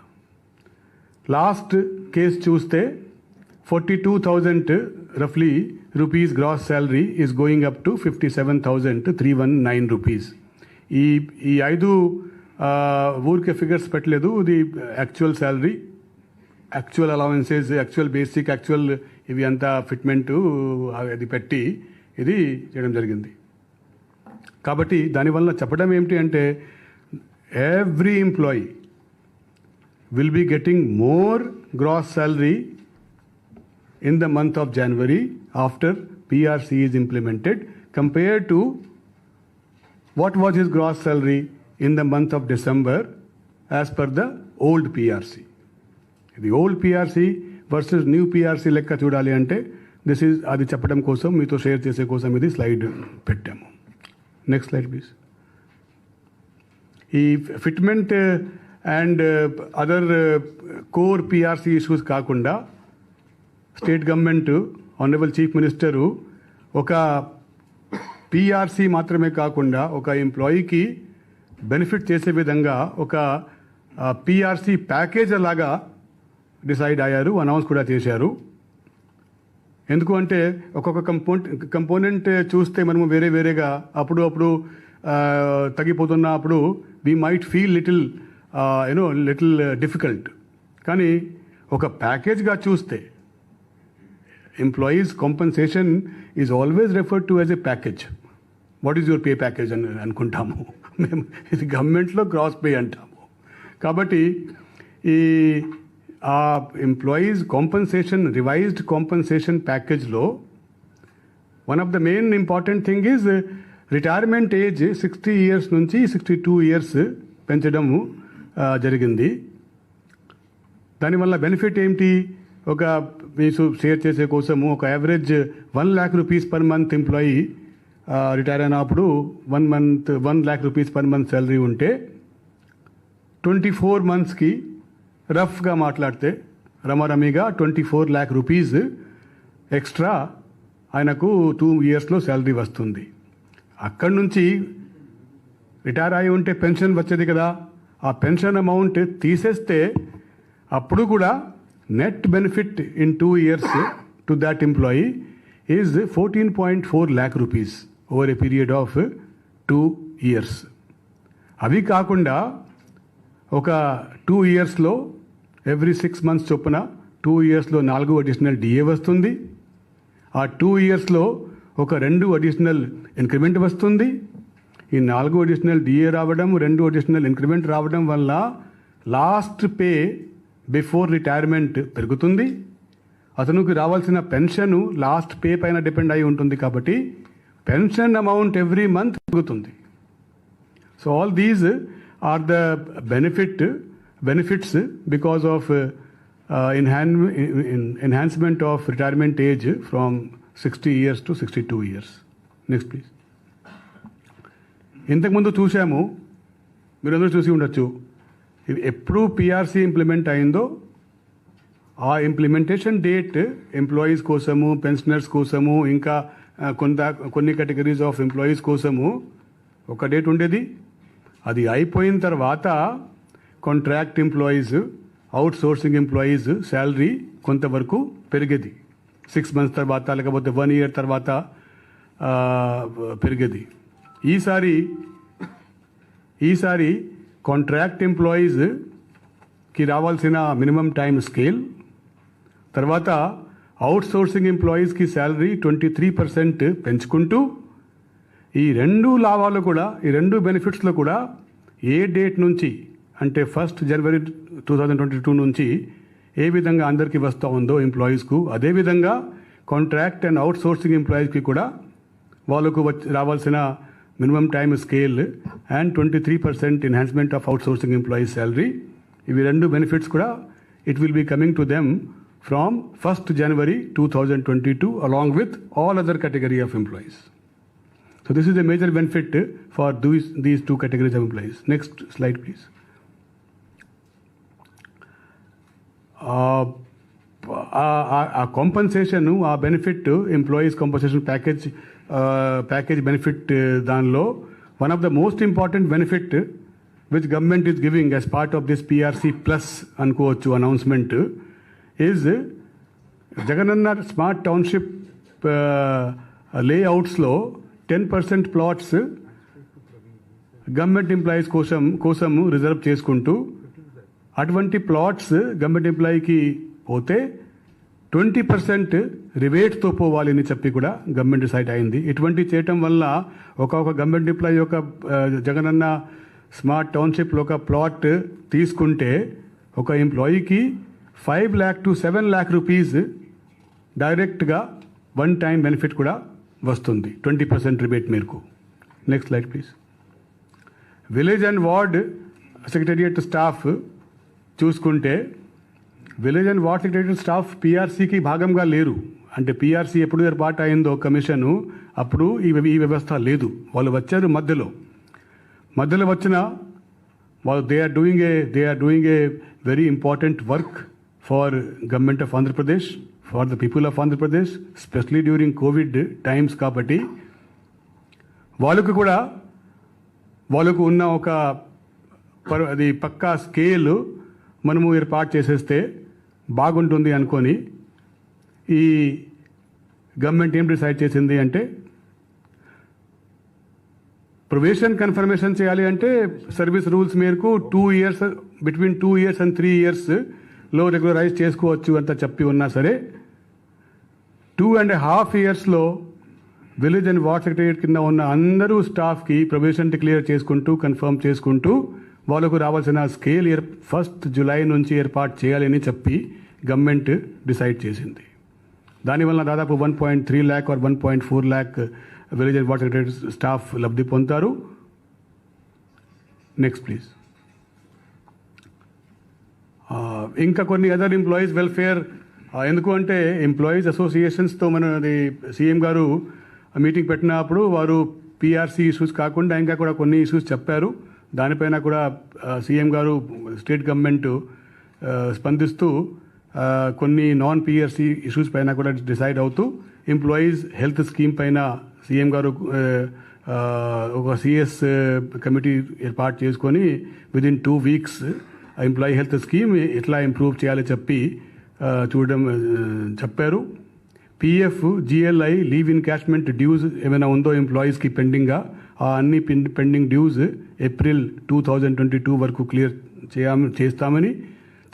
C: లాస్ట్ కేసు చూస్తే 42,000 రఫ్లీ rupees gross salary is going up to 57,319 rupees. ఈ 5 ఊరికే ఫిగర్స్ పెట్టలేదు, ఇది actual salary, actual allowances, actual basic, actual ఇవి అంతా ఫిట్మెంటు అది పెట్టి ఇది చేయడం జరిగింది. కాబట్టి దానివల్ల చెప్పడం ఏమిటి అంటే every employee will be getting more gross salary in the month of January after PRC is implemented compared to what was his gross salary in the month of December as per the old PRC. The old PRC versus new PRC లెక్క చూడాలి అంటే this is అది చెప్పడం కోసం మీతో share చేసే కోసం ఇది స్లైడ్ పెట్టాము. Next slide please. ఈ fitment and other core PRC issues కాకుండా state government honourable chief minister ఒక పిఆర్సీ మాత్రమే కాకుండా ఒక ఎంప్లాయీకి బెనిఫిట్ చేసే విధంగా ఒక పిఆర్సీ ప్యాకేజ్ అలాగా డిసైడ్ అయ్యారు, అనౌన్స్ కూడా చేశారు. ఎందుకు అంటే ఒక్కొక్క కంపోనెంట్ చూస్తే మనము వేరేగా అప్పుడు తగ్గిపోతున్నప్పుడు we might feel little difficult. కానీ ఒక ప్యాకేజ్గా చూస్తే employees compensation is always referred to as a package. What is your pay package అని అనుకుంటాము మేము, ఇది గవర్నమెంట్లో గ్రాస్ పే అంటాము. కాబట్టి ఈ ఆ ఎంప్లాయీస్ కాంపెన్సేషన్ రివైజ్డ్ కాంపెన్సేషన్ ప్యాకేజ్లో one of the main important thing is retirement age 60 years నుంచి 62 years పెంచడము జరిగింది. దానివల్ల బెనిఫిట్ ఏంటి? ఒక మీరు షేర్ చేసే కోసము ఒక average 1 lakh rupees per month employee retire అయినప్పుడు 1 lakh rupees per month salary ఉంటే 24 monthsకి రఫ్గా మాట్లాడితే రమారమిగా 24 lakh rupees ఎక్స్ట్రా ఆయనకు 2 yearsలో శాలరీ వస్తుంది. అక్కడి నుంచి రిటైర్ అయి ఉంటే పెన్షన్ వచ్చేది కదా, ఆ పెన్షన్ అమౌంట్ తీసేస్తే అప్పుడు కూడా net benefit in 2 years to that employee is 14.4 lakh rupees over a period of 2 years. అవి కాకుండా ఒక 2 yearsలో ఎవ్రీ 6 months చొప్పున 2 yearsలో 4 అడిషనల్ డిఏ వస్తుంది. ఆ 2 yearsలో ఒక 2 అడిషనల్ ఇంక్రిమెంట్ వస్తుంది. ఈ 4 అడిషనల్ డిఏ రావడం, 2 అడిషనల్ ఇంక్రిమెంట్ రావడం వల్ల లాస్ట్ పే బిఫోర్ రిటైర్మెంట్ పెరుగుతుంది. అతనికి రావాల్సిన పెన్షన్ లాస్ట్ పే పైన డిపెండ్ అయి ఉంటుంది కాబట్టి పెన్షన్ అమౌంట్ ఎవ్రీ మంత్ పెరుగుతుంది. So all these are the benefits because of enhancement of retirement age from 60 years to 62 years. Next please. ఇంతకుముందు చూసాము, మీరందరూ చూసి ఉండొచ్చు, ఎప్పుడు పిఆర్సీ ఇంప్లిమెంట్ అయిందో ఆ ఇంప్లిమెంటేషన్ డేట్ ఎంప్లాయీస్ కోసము, పెన్షనర్స్ కోసము, ఇంకా కొన్ని కేటగిరీస్ ఆఫ్ ఎంప్లాయీస్ కోసము ఒక డేట్ ఉండేది. అది అయిపోయిన తర్వాత contract employees, out sourcing employees salary కొంతవరకు పెరిగేది. 6 months తర్వాత లేకపోతే 1 year తర్వాత పెరిగేది. ఈసారి కాంట్రాక్ట్ ఎంప్లాయీస్కి రావాల్సిన మినిమం టైం స్కేల్, తర్వాత అవుట్ సోర్సింగ్ ఎంప్లాయీస్కి శాలరీ 23% పెంచుకుంటూ ఈ 2 లాభాలు కూడా, ఈ 2 బెనిఫిట్స్లో కూడా ఏ డేట్ నుంచి అంటే 1st January 2022 నుంచి ఏ విధంగా అందరికీ వస్తూ ఉందో ఎంప్లాయీస్కు, అదేవిధంగా కాంట్రాక్ట్ అండ్ అవుట్ సోర్సింగ్ ఎంప్లాయీస్కి కూడా వాళ్ళకు రావాల్సిన minimum time scale and 23% enhancement of outsourcing employees salary, ఇవి 2 బెనిఫిట్స్ కూడా it will be coming to them from 1st January 2022 along with all other category of employees. So this is a major benefit for these 2 categories of employees. Next slide please. ఆ compensation, ఆ benefit, employees compensation package benefit, దానిలో one of the most important benefit which government is giving as part of this PRC plus అనుకోవచ్చు announcement is Jagananna smart township లేఅవుట్స్లో 10% plots government employees కోసం reserve చేసుకుంటూ అటువంటి plots government ఎంప్లాయీకి పోతే 20% రివేట్తో పోవాలని చెప్పి కూడా గవర్నమెంట్ డిసైడ్ అయింది. ఇటువంటి చేయటం వల్ల ఒక గవర్నమెంట్ ఎంప్లాయీ ఒక జగనన్న స్మార్ట్ టౌన్షిప్లో ఒక ప్లాట్ తీసుకుంటే ఒక ఎంప్లాయీకి 5 lakh to 7 lakh rupees డైరెక్ట్గా వన్ టైం బెనిఫిట్ కూడా వస్తుంది 20% రిబేట్ మేరకు. Next slide please. Village and ward secretariat staff చూసుకుంటే village and ward secretary staff పిఆర్సీకి భాగంగా లేరు. అంటే పిఆర్సీ ఎప్పుడు ఏర్పాటు అయిందో కమిషను అప్పుడు ఈ వ్యవస్థ లేదు. వాళ్ళు వచ్చారు మధ్యలో వచ్చిన Well, they are doing a very important work for government of Andhra Pradesh, for the people of Andhra Pradesh, especially during COVID times కాబట్టి వాళ్ళకు ఉన్న ఒక అది పక్కా స్కేల్ మనము ఏర్పాటు చేసేస్తే బాగుంటుంది అనుకొని ఈ గవర్నమెంట్ ఏం డిసైడ్ చేసింది అంటే ప్రొవిషన్ కన్ఫర్మేషన్ చేయాలి అంటే సర్వీస్ రూల్స్ మేరకు 2 years between 2 years and 3 years లో రెగ్యులరైజ్ చేసుకోవచ్చు అంత చెప్పి ఉన్నా సరే 2.5 yearsలో విలేజ్ అండ్ వార్డ్ సెక్రటరియట్ కింద ఉన్న అందరూ స్టాఫ్కి ప్రొవిషన్ డిక్లేర్ చేసుకుంటూ కన్ఫర్మ్ చేసుకుంటూ వాళ్ళకు రావాల్సిన స్కేల్ 1st July నుంచి ఏర్పాటు చేయాలని చెప్పి గవర్నమెంట్ డిసైడ్ చేసింది. దానివల్ల దాదాపు 1.3 lakh or 1.4 lakh village and ward secretary staff లబ్ధి పొందుతారు. Next please. ఇంకా కొన్ని అదర్ ఎంప్లాయీస్ వెల్ఫేర్, ఎందుకు అంటే ఎంప్లాయీస్ అసోసియేషన్స్తో అది సీఎం గారు మీటింగ్ పెట్టినప్పుడు వారు పిఆర్సీ ఇష్యూస్ కాకుండా ఇంకా కూడా కొన్ని ఇష్యూస్ చెప్పారు. దానిపైన కూడా సీఎం గారు స్టేట్ గవర్నమెంట్ స్పందిస్తూ కొన్ని నాన్ పిఆర్సీ ఇష్యూస్ పైన కూడా డిసైడ్ అవుతూ ఎంప్లాయీస్ హెల్త్ స్కీమ్ పైన సీఎం గారు ఒక సిఎస్ కమిటీ ఏర్పాటు చేసుకొని within 2 weeks employee health scheme ఎట్లా ఇంప్రూవ్ చేయాలో చెప్పారు. పిఎఫ్, జిఎల్ఐ, లీవ్ ఇన్కాష్మెంట్ డ్యూస్ ఏమైనా ఉందో ఎంప్లాయీస్కి పెండింగ్గా ఆ అన్ని పెండింగ్ డ్యూస్ April 2022 వరకు క్లియర్ చేస్తామని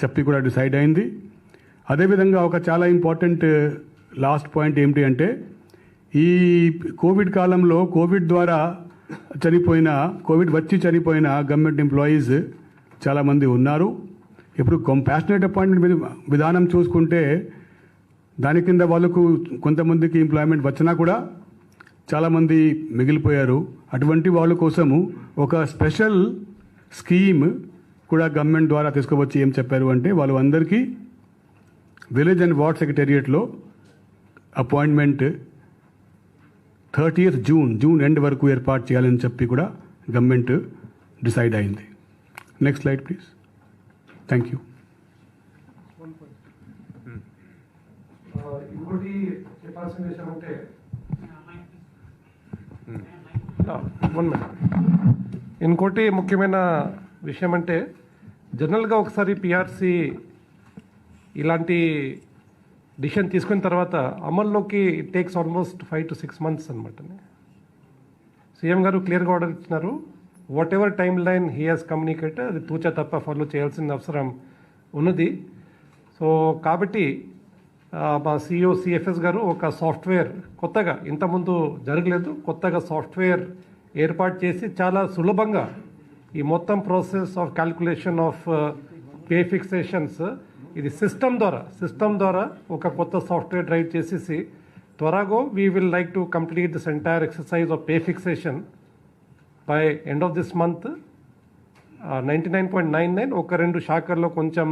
C: చెప్పి కూడా డిసైడ్ అయింది. అదేవిధంగా ఒక చాలా ఇంపార్టెంట్ లాస్ట్ పాయింట్ ఏమిటి అంటే ఈ కోవిడ్ కాలంలో కోవిడ్ వచ్చి చనిపోయిన గవర్నమెంట్ ఎంప్లాయీస్ చాలామంది ఉన్నారు. ఇప్పుడు కంపాషనేట్ అపాయింట్మెంట్ విధానం చూసుకుంటే దాని కింద వాళ్ళకు కొంతమందికి ఎంప్లాయ్మెంట్ వచ్చినా కూడా చాలామంది మిగిలిపోయారు. అటువంటి వాళ్ళ కోసము ఒక స్పెషల్ స్కీమ్ కూడా గవర్నమెంట్ ద్వారా తీసుకువచ్చి ఏం చెప్పారు అంటే వాళ్ళు అందరికీ విలేజ్ అండ్ వార్డ్ సెక్రటేరియట్లో అపాయింట్మెంట్ 30th June ఎండ్ వరకు ఏర్పాటు చేయాలని చెప్పి కూడా గవర్నమెంట్ డిసైడ్ అయింది. Next slide please. Thank you.
B: ఇంకోటి చెప్పాల్సిన విషయం అంటే ఇంకోటి ముఖ్యమైన విషయం అంటే జనరల్గా ఒకసారి పిఆర్సీ ఇలాంటి డిసిషన్ తీసుకున్న తర్వాత అమల్లోకి it takes almost 5 to 6 months అనమాట. సీఎం గారు క్లియర్గా ఆర్డర్ ఇచ్చినారు. What ever time line he has communicate అది తూచా తప్ప ఫాలో చేయాల్సిన అవసరం ఉన్నది. సో కాబట్టి మా సిఇఓ సిఎఫ్ఎస్ గారు ఒక సాఫ్ట్వేర్ కొత్తగా ఇంతకుముందు జరగలేదు, కొత్తగా సాఫ్ట్వేర్ ఏర్పాటు చేసి చాలా సులభంగా ఈ మొత్తం process of calculation of pay fixations ఇది సిస్టమ్ ద్వారా ఒక కొత్త సాఫ్ట్వేర్ డ్రైవ్ చేసేసి త్వరగా we will like to complete this entire exercise of pay fixation by end of this month. 99.99 ఒక 2 శాఖల్లో కొంచెం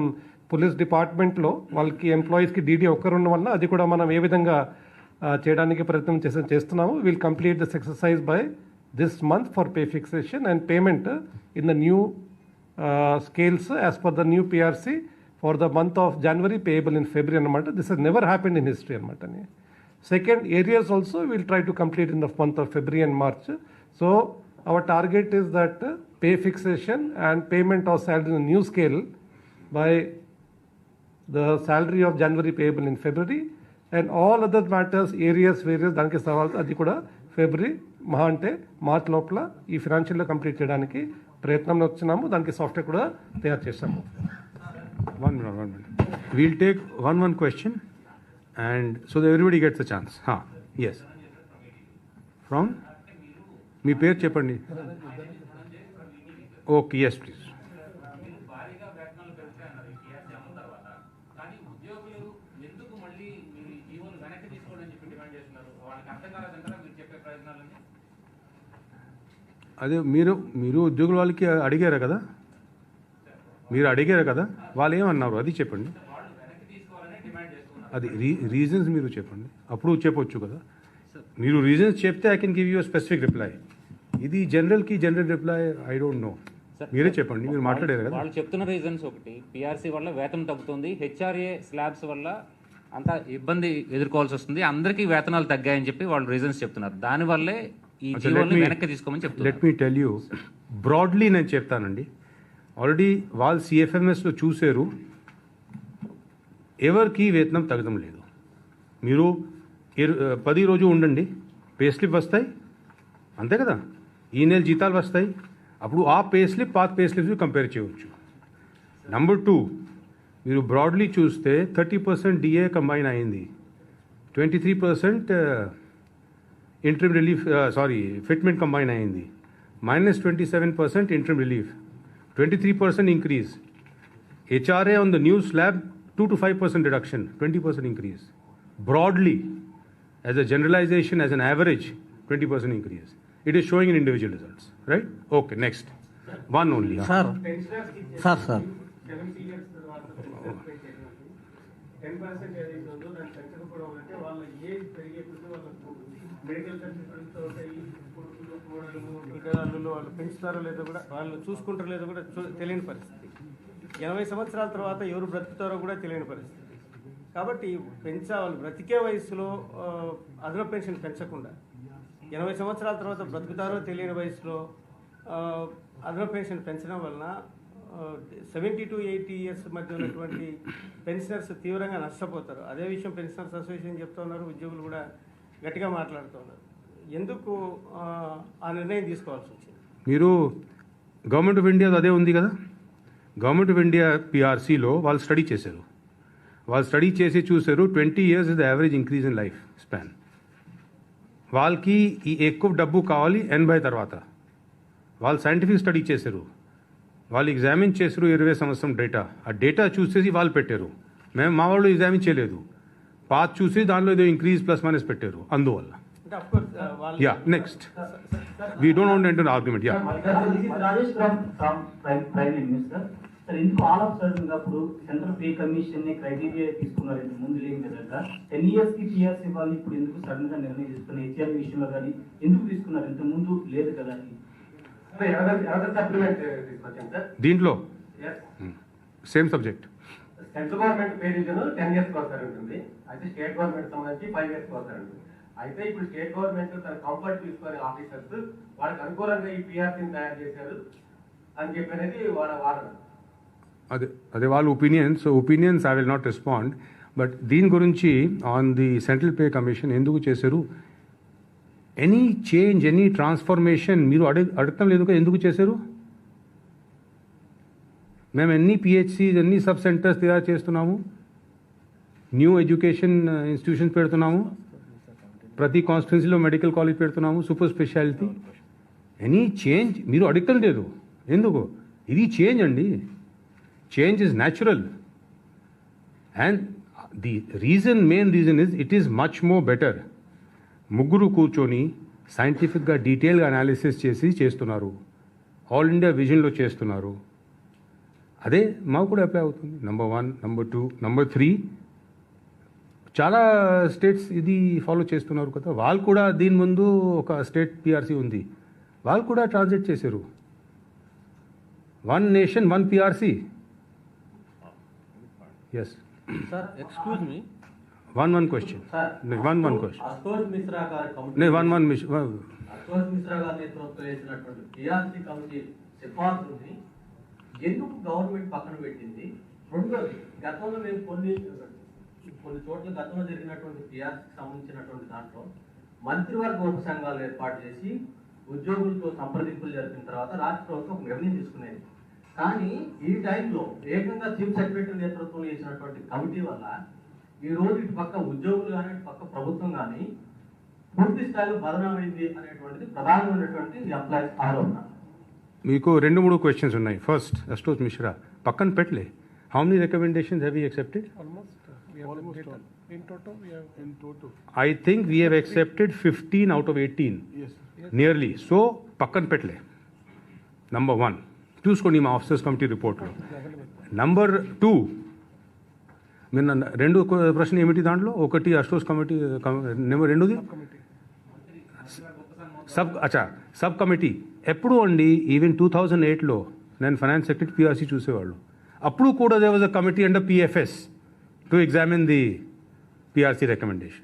B: పోలీస్ డిపార్ట్మెంట్లో వాళ్ళకి ఎంప్లాయీస్కి డీడీ ఒక్కరున్న వల్ల అది కూడా మనం ఏ విధంగా చేయడానికి ప్రయత్నం చేస్తున్నాము. Will complete this exercise by this month for pay fixation and payment in the new scales as per the new PRC for the month of January payable in February అనమాట. This has never happened in history అనమాట. Second areas also will try to complete in the month of February and March. So our target is that pay fixation and payment of salary in a new scale by the salary of January payable in February and all other matters areas various దానికి సవాల్ అది కూడా February మహా అంటే March లోపల ఈ ఫైనాన్షియల్లో complete చేయడానికి ప్రయత్నంలో వచ్చినాము. దానికి సాఫ్ట్వేర్ కూడా తయారు చేస్తాము.
A: One minute. We'll take one question and so that everybody gets a chance. Yes. From? మీ పేరు చెప్పండి. Okay, yes please. అదే మీరు ఉద్యోగుల వాళ్ళకి అడిగారు కదా, వాళ్ళు ఏమన్నారు అది చెప్పండి. అది రీజన్స్ మీరు చెప్పండి, అప్పుడు చెప్పొచ్చు కదా. మీరు రీజన్స్ చెప్తే I can give you specific reply. ఇది general reply I don't know. మీరే చెప్పండి, మీరు మాట్లాడారు కదా.
D: వాళ్ళు చెప్తున్న రీజన్స్ ఒకటి, పిఆర్సీ వల్ల వేతనం తగ్గుతుంది, హెచ్ఆర్ఏ స్లాబ్స్ వల్ల అంత ఇబ్బంది ఎదుర్కోవాల్సి వస్తుంది, అందరికీ వేతనాలు తగ్గాయని చెప్పి వాళ్ళు రీజన్స్ చెప్తున్నారు. దానివల్లే ఈ జీవోని వెనక్కి తీసుకోమని చెప్తున్నారు.
A: Let me tell you broadly నేను చెప్తానండి. ఆల్రెడీ వాళ్ళు సిఎఫ్ఎంఎస్లో చూసారు, ఎవరికి వేతనం తగ్గడం లేదు. మీరు 10 రోజు ఉండండి, పే స్లిప్ వస్తాయి, అంతే కదా, ఈ నెల జీతాలు వస్తాయి, అప్పుడు ఆ పే స్లిప్ పాత పే స్లిప్స్ కంపేర్ చేయవచ్చు. నెంబర్ 2, మీరు బ్రాడ్లీ చూస్తే 30% డిఏ కంబైన్ అయింది, 23% ఇంట్రిమ్ రిలీఫ్ ఫిట్మెంట్ కంబైన్ అయింది, -27% interim relief, 23% increase. HRA on the new slab 2 to 5% reduction, 20% increase. Broadly, as a generalization, as an average, 20% increase. It is showing in individual results, right? Okay, next. One only.
E: Sir.
F: 10% ఏదైతే ఉందో దాన్ని పెంచకపోవడం అంటే వాళ్ళ age పెరిగేప్పుడు వాళ్ళకు medical certificates అవుతాయి, కొడుకులు కోడలు బిడ్డలు వాళ్ళు పెంచుతారో లేదో కూడా, వాళ్ళు చూసుకుంటారో లేదో కూడా తెలియని పరిస్థితి. 80 సంవత్సరాల తర్వాత ఎవరు బ్రతుకుతారో కూడా తెలియని పరిస్థితి. కాబట్టి వాళ్ళు బ్రతికే వయసులో అదనపు పెన్షన్ పెంచకుండా 80 సంవత్సరాల తర్వాత బ్రతుకుతారో తెలియని వయసులో అదనపు పెన్షన్ పెంచడం వలన 70 to 80 years మధ్య ఉన్నటువంటి పెన్షనర్స్ తీవ్రంగా నష్టపోతారు. అదే విషయం పెన్షనర్స్ అసోసియేషన్ చెప్తూ ఉన్నారు, ఉద్యోగులు కూడా గట్టిగా మాట్లాడుతూ ఉన్నారు. ఎందుకు ఆ నిర్ణయం తీసుకోవాల్సి వచ్చింది?
A: మీరు గవర్నమెంట్ ఆఫ్ ఇండియా అదే ఉంది కదా, గవర్నమెంట్ ఆఫ్ ఇండియా పిఆర్సీలో వాళ్ళు స్టడీ చేశారు. వాళ్ళు స్టడీ చేసి చూశారు 20 years is the average increase in life span. వాళ్ళకి ఈ ఎక్కువ డబ్బు కావాలి 80 తర్వాత. వాళ్ళు సైంటిఫిక్ స్టడీ చేశారు, వాళ్ళు ఎగ్జామిన్ చేశారు 20 సంవత్సరం డేటా. ఆ డేటా చూసేసి వాళ్ళు పెట్టారు. మా వాళ్ళు ఎగ్జామిన్ చేయలేదు, పాత్ చూసి దానిలో ఏదో ఇంక్రీజ్ ప్లస్ మైనస్ పెట్టారు. అందువల్ల yeah next we don't want to enter argument. Yeah
G: Rajesh from prime minister sir, ఎందుకు ఆల్ ఆఫ్ సడన్ గా ఇప్పుడు సెంట్రల్ పే కమిషన్ ని క్రైటీరియా తీసుకున్నారు, ఇంతకు ముందు లేని కదా 10 years కి పిఆర్సీ ఇవ్వాలి, ఇప్పుడు ఎందుకు సడన్ గా నిర్ణయం తీసుకున్నారు? హెచ్ఆర్ విషయంలో కానీ ఎందుకు తీసుకున్నారు? ఇంతకు ముందు లేదు కదా.
A: దీంట్లో same subject.
F: Central government pay reason 10 years ఒకసారి ఉంటుంది, అయితే స్టేట్ గవర్నమెంట్ సంబంధించి 5 years ఒకసారి ఉంటుంది. అయితే ఇప్పుడు స్టేట్ గవర్నమెంట్ తన కంఫర్ట్ తీసుకొని ఆఫీసర్స్ వాళ్ళకి అనుకూలంగా ఈ పిఆర్సీని తయారు చేశారు అని చెప్పి అనేది వాళ్ళ వాదన.
A: అదే వాళ్ళ opinions. Opinions I will not respond. But దీని గురించి on the central pay commission ఎందుకు చేశారు, ఎనీ చేంజ్ ఎనీ ట్రాన్స్ఫర్మేషన్ మీరు అడగటం లేదు కదా, ఎందుకు చేశారు? మేము ఎన్ని పిహెచ్సిస్ ఎన్ని సబ్ సెంటర్స్ తయారు చేస్తున్నాము, న్యూ ఎడ్యుకేషన్ ఇన్స్టిట్యూషన్స్ పెడుతున్నాము, ప్రతి కాన్స్టిట్యున్సీలో మెడికల్ కాలేజ్ పెడుతున్నాము, సూపర్ స్పెషాలిటీ. ఎనీ చేంజ్ మీరు అడగటం లేదు ఎందుకు? ఇది చేంజ్ అండి, change is natural. And the reason, main reason is it is much more better. ముగ్గురు కూర్చొని సైంటిఫిక్గా డీటెయిల్గా అనాలిసిస్ చేసి చేస్తున్నారు, ఆల్ ఇండియా విజన్లో చేస్తున్నారు. అదే మాకు కూడా అప్లై అవుతుంది. నెంబర్ 1. నెంబర్ 2. నెంబర్ 3, చాలా స్టేట్స్ ఇది ఫాలో చేస్తున్నారు కదా, వాళ్ళు కూడా దీని ముందు ఒక స్టేట్ పిఆర్సీ ఉంది, వాళ్ళు కూడా ట్రాన్స్లేట్ చేశారు. 1 nation 1 PRC. Yes
E: sir, excuse me,
A: one question. One question.
E: Ashok Mishra గారి committee,
A: No, one.
E: Ashok Mishra గారి నేతృత్వంలో వేసినటువంటి పిఆర్సీ కమిటీ సిఫార్సుని ఎందుకు గవర్నమెంట్ పక్కన పెట్టింది? రెండోది, గతంలో మేము కొన్ని చోట్ల గతంలో జరిగినటువంటి పిఆర్సీకి సంబంధించినటువంటి దాంట్లో మంత్రివర్గ ఉపసంఘాలు ఏర్పాటు చేసి ఉద్యోగులతో సంప్రదింపులు జరిపిన తర్వాత రాష్ట్ర ప్రభుత్వం ఒక నిర్ణయం తీసుకునేది. కానీ ఈ టైంలో ఏకంగా చీఫ్ సెక్రటరీ నేతృత్వంలో చేసినటువంటి కమిటీ వల్ల ఈ రోజు ఇటు పక్క ఉద్యోగులు కానీ ఇటు పక్క ప్రభుత్వం కానీ పూర్తి స్థాయిలో బదనామైంది అనేటువంటిది ప్రధానమైనటువంటి ఎంప్లాయీస్ ఆరోపణ.
A: మీకు 2-3 క్వశ్చన్స్ ఉన్నాయి. ఫస్ట్, అశోక్ మిశ్రా పక్కన పెట్టలే. How many recommendations have you accepted? I think we have accepted 15 out of 18.
C: Yes.
A: Nearly. So, పక్కన పెట్టలే. Number 1. చూసుకోండి మా ఆఫీసర్స్ కమిటీ రిపోర్ట్లో. Number 2, మీరు 2 ప్రశ్న ఏమిటి దాంట్లో? ఒకటి అశోక్ కమిటీ, నెంబర్ 2ది సబ్ కమిటీ ఎప్పుడు అండి? ఈవెన్ 2008లో నేను ఫైనాన్స్ సెక్రటరీ పిఆర్సీ చూసేవాళ్ళు. అప్పుడు కూడా there was a committee under PFS to examine the PRC recommendation.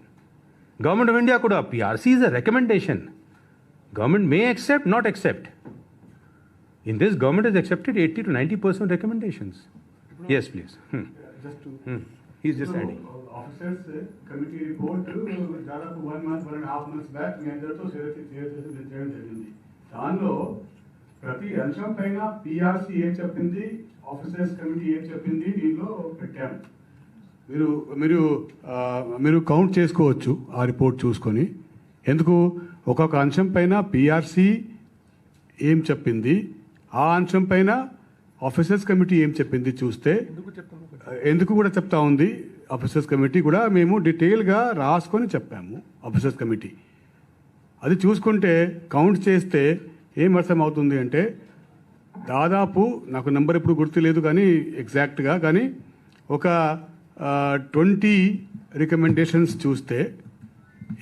A: Government of India kuda PRC is a recommendation. Government may accept, not accept. In this, government has accepted 80 to 90% recommendations. Yes, please.
C: Just to
A: He's just adding.
C: Officers committee report దాదాపు 1 month, 1.5 months back మీ అందరితో share చేయడం జరిగింది. దానిలో ప్రతి అంశం పైన PRC ఏం చెప్పింది, ఆఫీసర్స్ కమిటీ ఏం చెప్పింది దీనిలో పెట్టాము. మీరు కౌంట్ చేసుకోవచ్చు ఆ రిపోర్ట్ చూసుకొని. ఎందుకు ఒక్కొక్క అంశం పైన పిఆర్సీ ఏం చెప్పింది, ఆ అంశం పైన ఆఫీసర్స్ కమిటీ ఏం చెప్పింది చూస్తే ఎందుకు కూడా చెప్తా ఉంది. ఆఫీసర్స్ కమిటీ కూడా మేము డీటెయిల్గా రాసుకొని చెప్పాము. ఆఫీసర్స్ కమిటీ అది చూసుకుంటే కౌంట్ చేస్తే ఏం అర్థం అవుతుంది అంటే దాదాపు నాకు నెంబర్ ఇప్పుడు గుర్తులేదు కానీ ఎగ్జాక్ట్గా కానీ ఒక 20 రికమెండేషన్స్ చూస్తే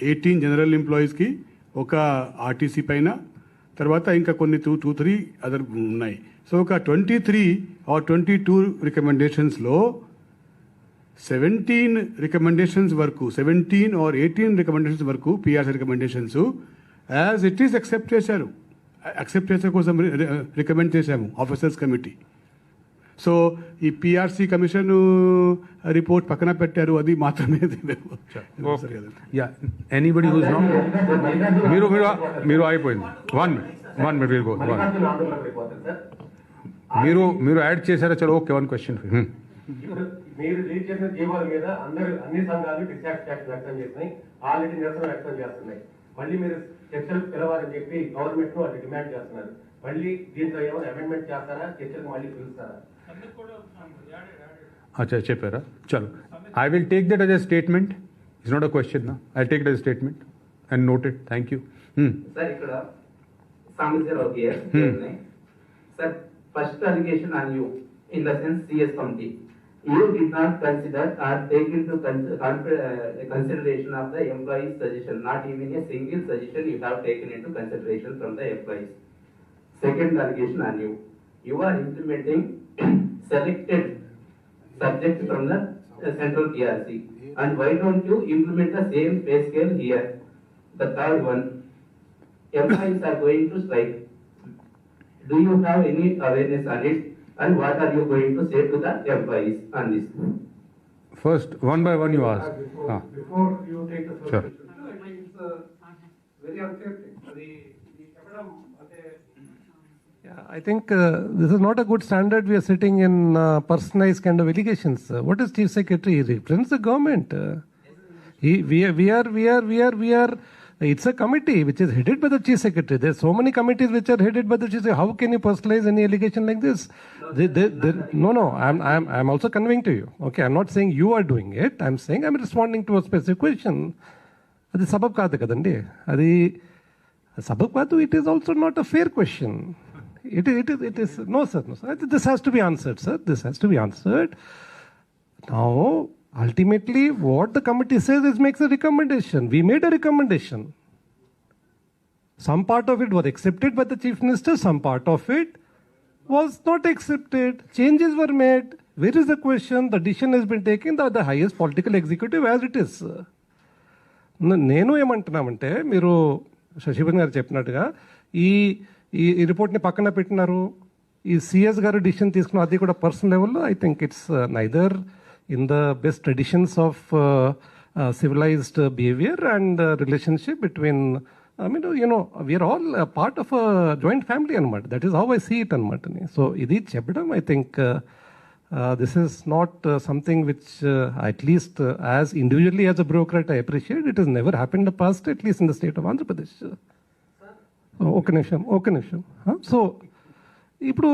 C: 18 జనరల్ ఎంప్లాయీస్కి, ఒక ఆర్టీసీ పైన, తర్వాత ఇంకా కొన్ని 2-3 అదర్ ఉన్నాయి. సో ఒక 23 or 22 రికమెండేషన్స్లో 17 రికమెండేషన్స్ వరకు, 17 or 18 రికమెండేషన్స్ వరకు PRC recommendations as it is accept చేసే కోసం రికమెండ్ చేశాము ఆఫీసర్స్ కమిటీ. సో ఈ పిఆర్సీ కమిషన్ రిపోర్ట్ పక్కన పెట్టారు, అది మాత్రమే.
A: ఎనీబడి హూస్ నాట్ మీరు అయిపోయింది. One minute will go. మీరు యాడ్ చేశారా? చలో ఓకే, వన్ క్వశ్చన్.
F: మీరు రిలీజ్ చేసిన జీవోల మీద అన్ని సంఘాలు డిస్సాటిస్ఫాక్షన్ వ్యక్తం చేస్తున్నాయి, ఆల్రెడీ నిరసన వ్యక్తం చేస్తున్నాయి. మళ్ళీ మీరు చర్చలకు పిలవాలని చెప్పి గవర్నమెంట్ ను అది డిమాండ్ చేస్తున్నారు. మళ్ళీ దీంట్లో ఏమైనా అమెండ్మెంట్ చేస్తారా, చర్చలకు మళ్ళీ పిలుస్తారా?
A: అచ్చా, చెప్పారా? చలో, I will take that as a statement. It's not a question నా. I take that statement and note it. Thank you.
H: Sir, ఇక్కడ sir, first allegation on you in the sense CS committee, you did not consider or take into consideration of the employees' suggestion. Not even a single suggestion you have taken into consideration from the employees. Second allegation on you, you are implementing selected subjects from the central PRC. And why don't you implement the same pay scale here? The third one, employees are going to strike. Do you have any awareness on it? And what are you going to say to the employees on this?
A: First, one by one you ask.
B: Before you take the first
A: Sure.
B: question, it's very unfair thing. Yeah, I think this is not a good standard. We are sitting in personalized kind of allegations. What is Chief Secretary? He represents the government. We are. It's a committee which is headed by the Chief Secretary. There are so many committees which are headed by the Chief Secretary. How can you personalize any allegation like this? No. I'm also conveying to you. Okay, I'm not saying you are doing it. I'm saying I'm responding to a specific question. Adi sabab kaadu kadandi. Adi sabab kaadu. It is also not a fair question. It is no sir. This has to be answered, sir. This has to be answered. Now, ultimately, what the committee says is makes a recommendation. We made a recommendation. Some part of it was accepted by the Chief Minister, some part of it was not accepted. Changes were made. Where is the question? The decision has been taken by the highest political executive as it is. నేను ఏమంటున్నామంటే, మీరు శశిభన్ గారు చెప్పినట్టుగా ఈ రిపోర్ట్ని పక్కన పెట్టినారు, ఈ CS గారు డిసిషన్ తీసుకున్నారు, అది కూడా పర్సనల్ లెవెల్లో I think it's neither in the best traditions of civilized behavior and relationship between, we are all a part of a joint family anamata. That is how I see it anamata. So idi cheppedam, I think this is not something which at least as individually as a bureaucrat I appreciate. It has never happened in the past, at least in the state of Andhra Pradesh. Okay nisham. So ఇప్పుడు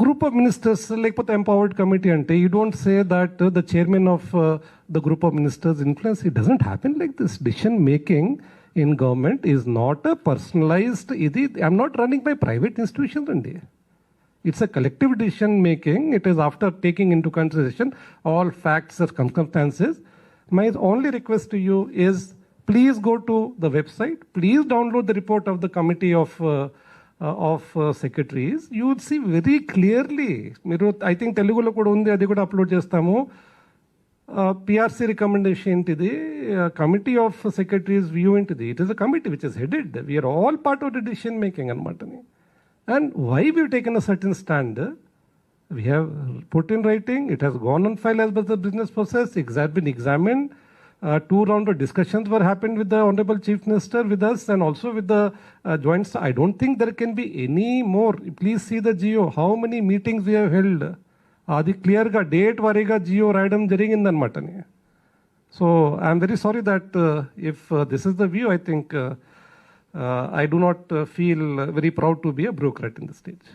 B: group of ministers, లేకపోతే empowered committee అంటే, you don't say that the chairman of the group of ministers influence. It doesn't happen like this. Decision making in government is not a personalized. I'm not running by private institutions. It's a collective decision making. It is after taking into consideration all facts or circumstances. My only request to you is please go to the website. Please download the report of the committee of of secretaries, you would see very clearly. మీరు I think తెలుగులో కూడా ఉంది, అది కూడా upload చేస్తాము. PRC recommendation ఏంటిది, committee of secretaries view ఏంటిది. It is a committee which is headed, we're all part of the decision making అనమాట. And why we taken a certain stand, we have put in writing, it has gone on file as per the business process, it has been examined. 2 rounds of discussions were happened with the Honorable Chief Minister, with us, and also with the joint. I don't think there can be any more. Please see the GO, how many meetings we have held. Adi clear ga date variga GO రాయడం జరిగిందన్నమాటని. So I am very sorry that if this is the view, I think I do not feel very proud to be a bureaucrat in this stage.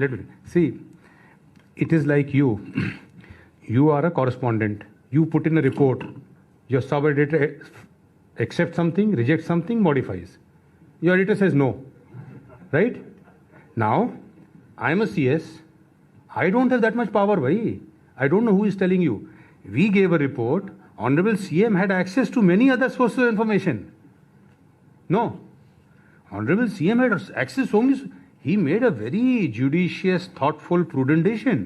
A: Let me see. It is like you. You are a correspondent. You put in a report. Your sub-editor accepts something, rejects something, modifies. Your editor says no. Right? Now, I'm a CS. I don't have that much power, bhai. I don't know who is telling you. We gave a report. Honorable CM had access to many other sources of information. No. Honorable CM had access only. He made a very judicious, thoughtful, prudent decision.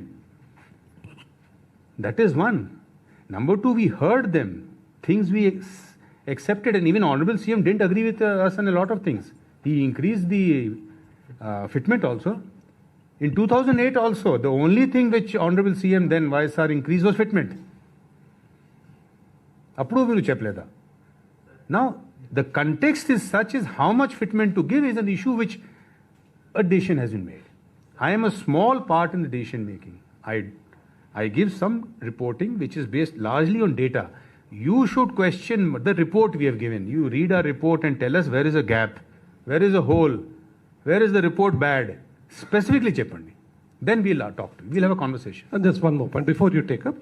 A: That is one. Number 2, we heard them. Things we accepted, and even Honorable CM didn't agree with us on a lot of things. He increased the fitment also. In 2008 also, the only thing which Honorable CM then YSR increased was fitment. Appudu veeru cheppaleda. Now, the context is such as how much fitment to give is an issue which a decision has been made. I am a small part in the decision making. I give some reporting which is based largely on data. You should question the report we have given. You read our report and tell us where is a gap, where is a hole, where is the report bad. Specifically cheppandi. Then we'll talk to you. We'll have a conversation.
B: And just one more point before you take up.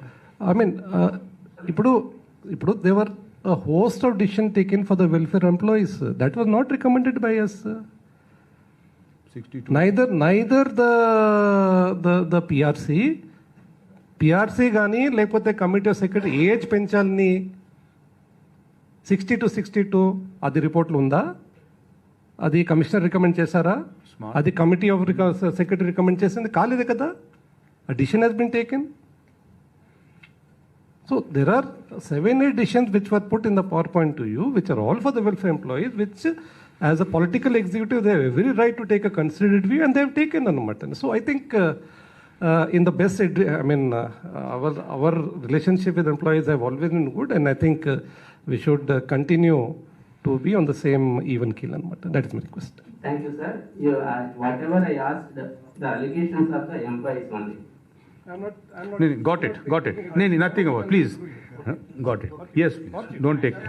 B: I mean, ఇప్పుడు there were a host of decisions taken for the welfare employees. That was not recommended by us.
A: 62.
B: Neither the PRC కానీ లేకపోతే committee of secretary age పెంచాలని 60 to 62 అది రిపోర్ట్లో ఉందా? అది commissioner recommend చేశారా? అది కమిటీ ఆఫ్ సెక్రటరీ రికమెండ్ చేసింది కాలేదే కదా. A decision has been taken. So there are 7-8 decisions which were put in the PowerPoint to you, which are all for the welfare employees, which as a political executive they have every right to take a considered view, and they have taken anamata. So I think in the best, our relationship with employees have always been good, and I think we should continue to be on the same even keel anamata. That is my request.
H: Thank you, sir. Whatever I asked, the allegations of the employees only.
B: I'm not.
A: Got it. No, nothing about. Please. Got it. Yes, please. Don't take it.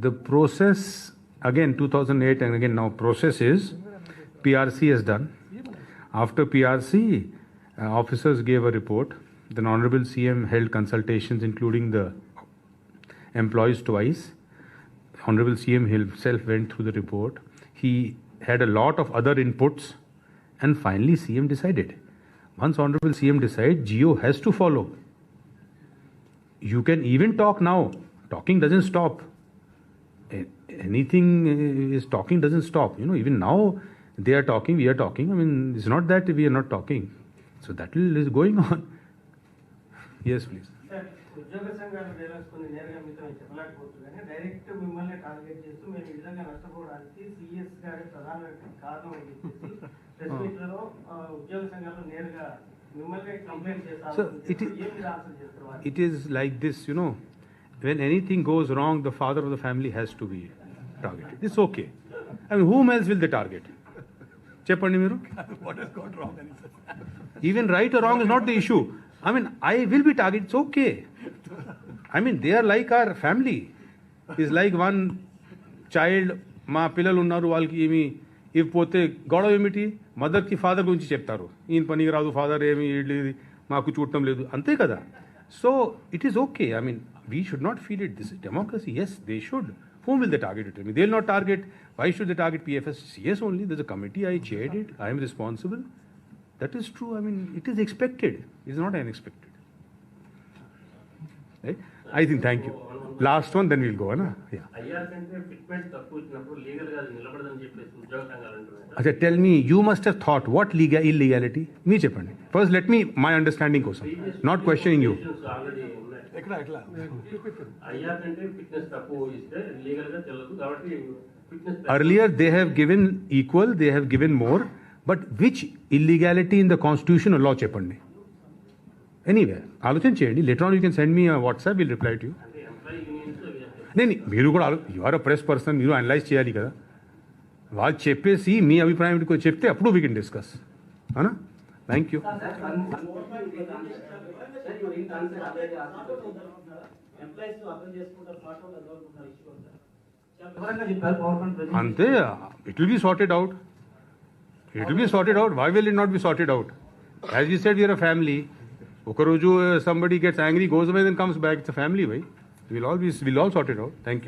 A: The process, again 2008 and again now process is PRC is done. After PRC, officers gave a report. Then Honorable CM held consultations including the employees twice. Honorable CM himself went through the report. He had a lot of other inputs, and finally CM decided. Once Honorable CM decides, GO has to follow. You can even talk now. Talking doesn't stop. Anything is talking doesn't stop. Even now they are talking, we are talking. I mean, it's not that we are not talking. So that is going on. Yes, please.
F: Sir, ఉద్యోగ సంఘాలు dialogues కొన్ని నేరుగా మీతో చెప్పలేకపోతుంది కానీ direct మిమ్మల్ని target చేస్తూ మేము ఈ విధంగా నష్టపోవడానికి సిఎస్ గారి ప్రధాన కారణం అని చెప్పేసి ప్రెస్ మీట్లలో ఉద్యోగ సంఘాలు నేరుగా మిమ్మల్ని కంప్లైంట్ చేస్తారు.
A: It is like this, when anything goes wrong, the father of the family has to be targeted. It's okay. I mean, whom else will they target? Cheppandi meeru? What has gone wrong? Even right or wrong is not the issue. I mean, I will be targeted. It's okay. I mean, they are like our family. It's like one child, మా పిల్లలు ఉన్నారు, వాళ్ళకి ఏమి ఇవి పోతే గొడవ ఏమిటి? మదర్కి ఫాదర్ గురించి చెప్తారు, ఈయన పనికి రాదు, ఫాదర్ ఏమి మాకు చూడటం లేదు, అంతే కదా. So it is okay. I mean we should not feel it. This is democracy. Yes, they should. Whom will they target? Tell me. They will not target. Why should they target PFS? Yes, only. There's a committee. I chaired it. I am responsible. That is true. I mean, it is expected. It is not unexpected. Right? I think. Thank you. Last one, then we'll go. Na? Yeah.
F: IR కంటే fitment తక్కువ ఇచ్చినప్పుడు legal గా నిలబడదని చెప్పేసి ఉద్యోగ సంఘాలు అంటున్నారు.
A: Acha, tell me, you must have thought what illegality? Me చెప్పండి. First, let me my understanding కోసం. Not questioning you.
F: ఆల్రెడీ ఉన్నాయి. ఐఆర్ కంటే ఫిట్నెస్ తక్కువ ఇస్తే లీగల్ గా చెల్లదు కాబట్టి fitness
A: Earlier, they have given equal, they have given more, but which illegality in the constitution or law చెప్పండి. Anyway, ఆలోచన చేయండి. Later on, you can send me a WhatsApp, we'll reply to you.
F: అంటే employee unions
A: నేను మీరు కూడా you are a press person, మీరు analyse చేయాలి కదా. వాళ్ళు చెప్పేసి మీ అభిప్రాయం చెప్తే అప్పుడు వీ కెన్ డిస్కస్. అవునా? Thank you. అంతే, it will be sorted out. It will be sorted out. Why will it not be sorted out? As you said, we're a family. ఒకరోజు somebody gets angry, goes away, then comes back. It's a family, way. We'll all sort it out. Thank you.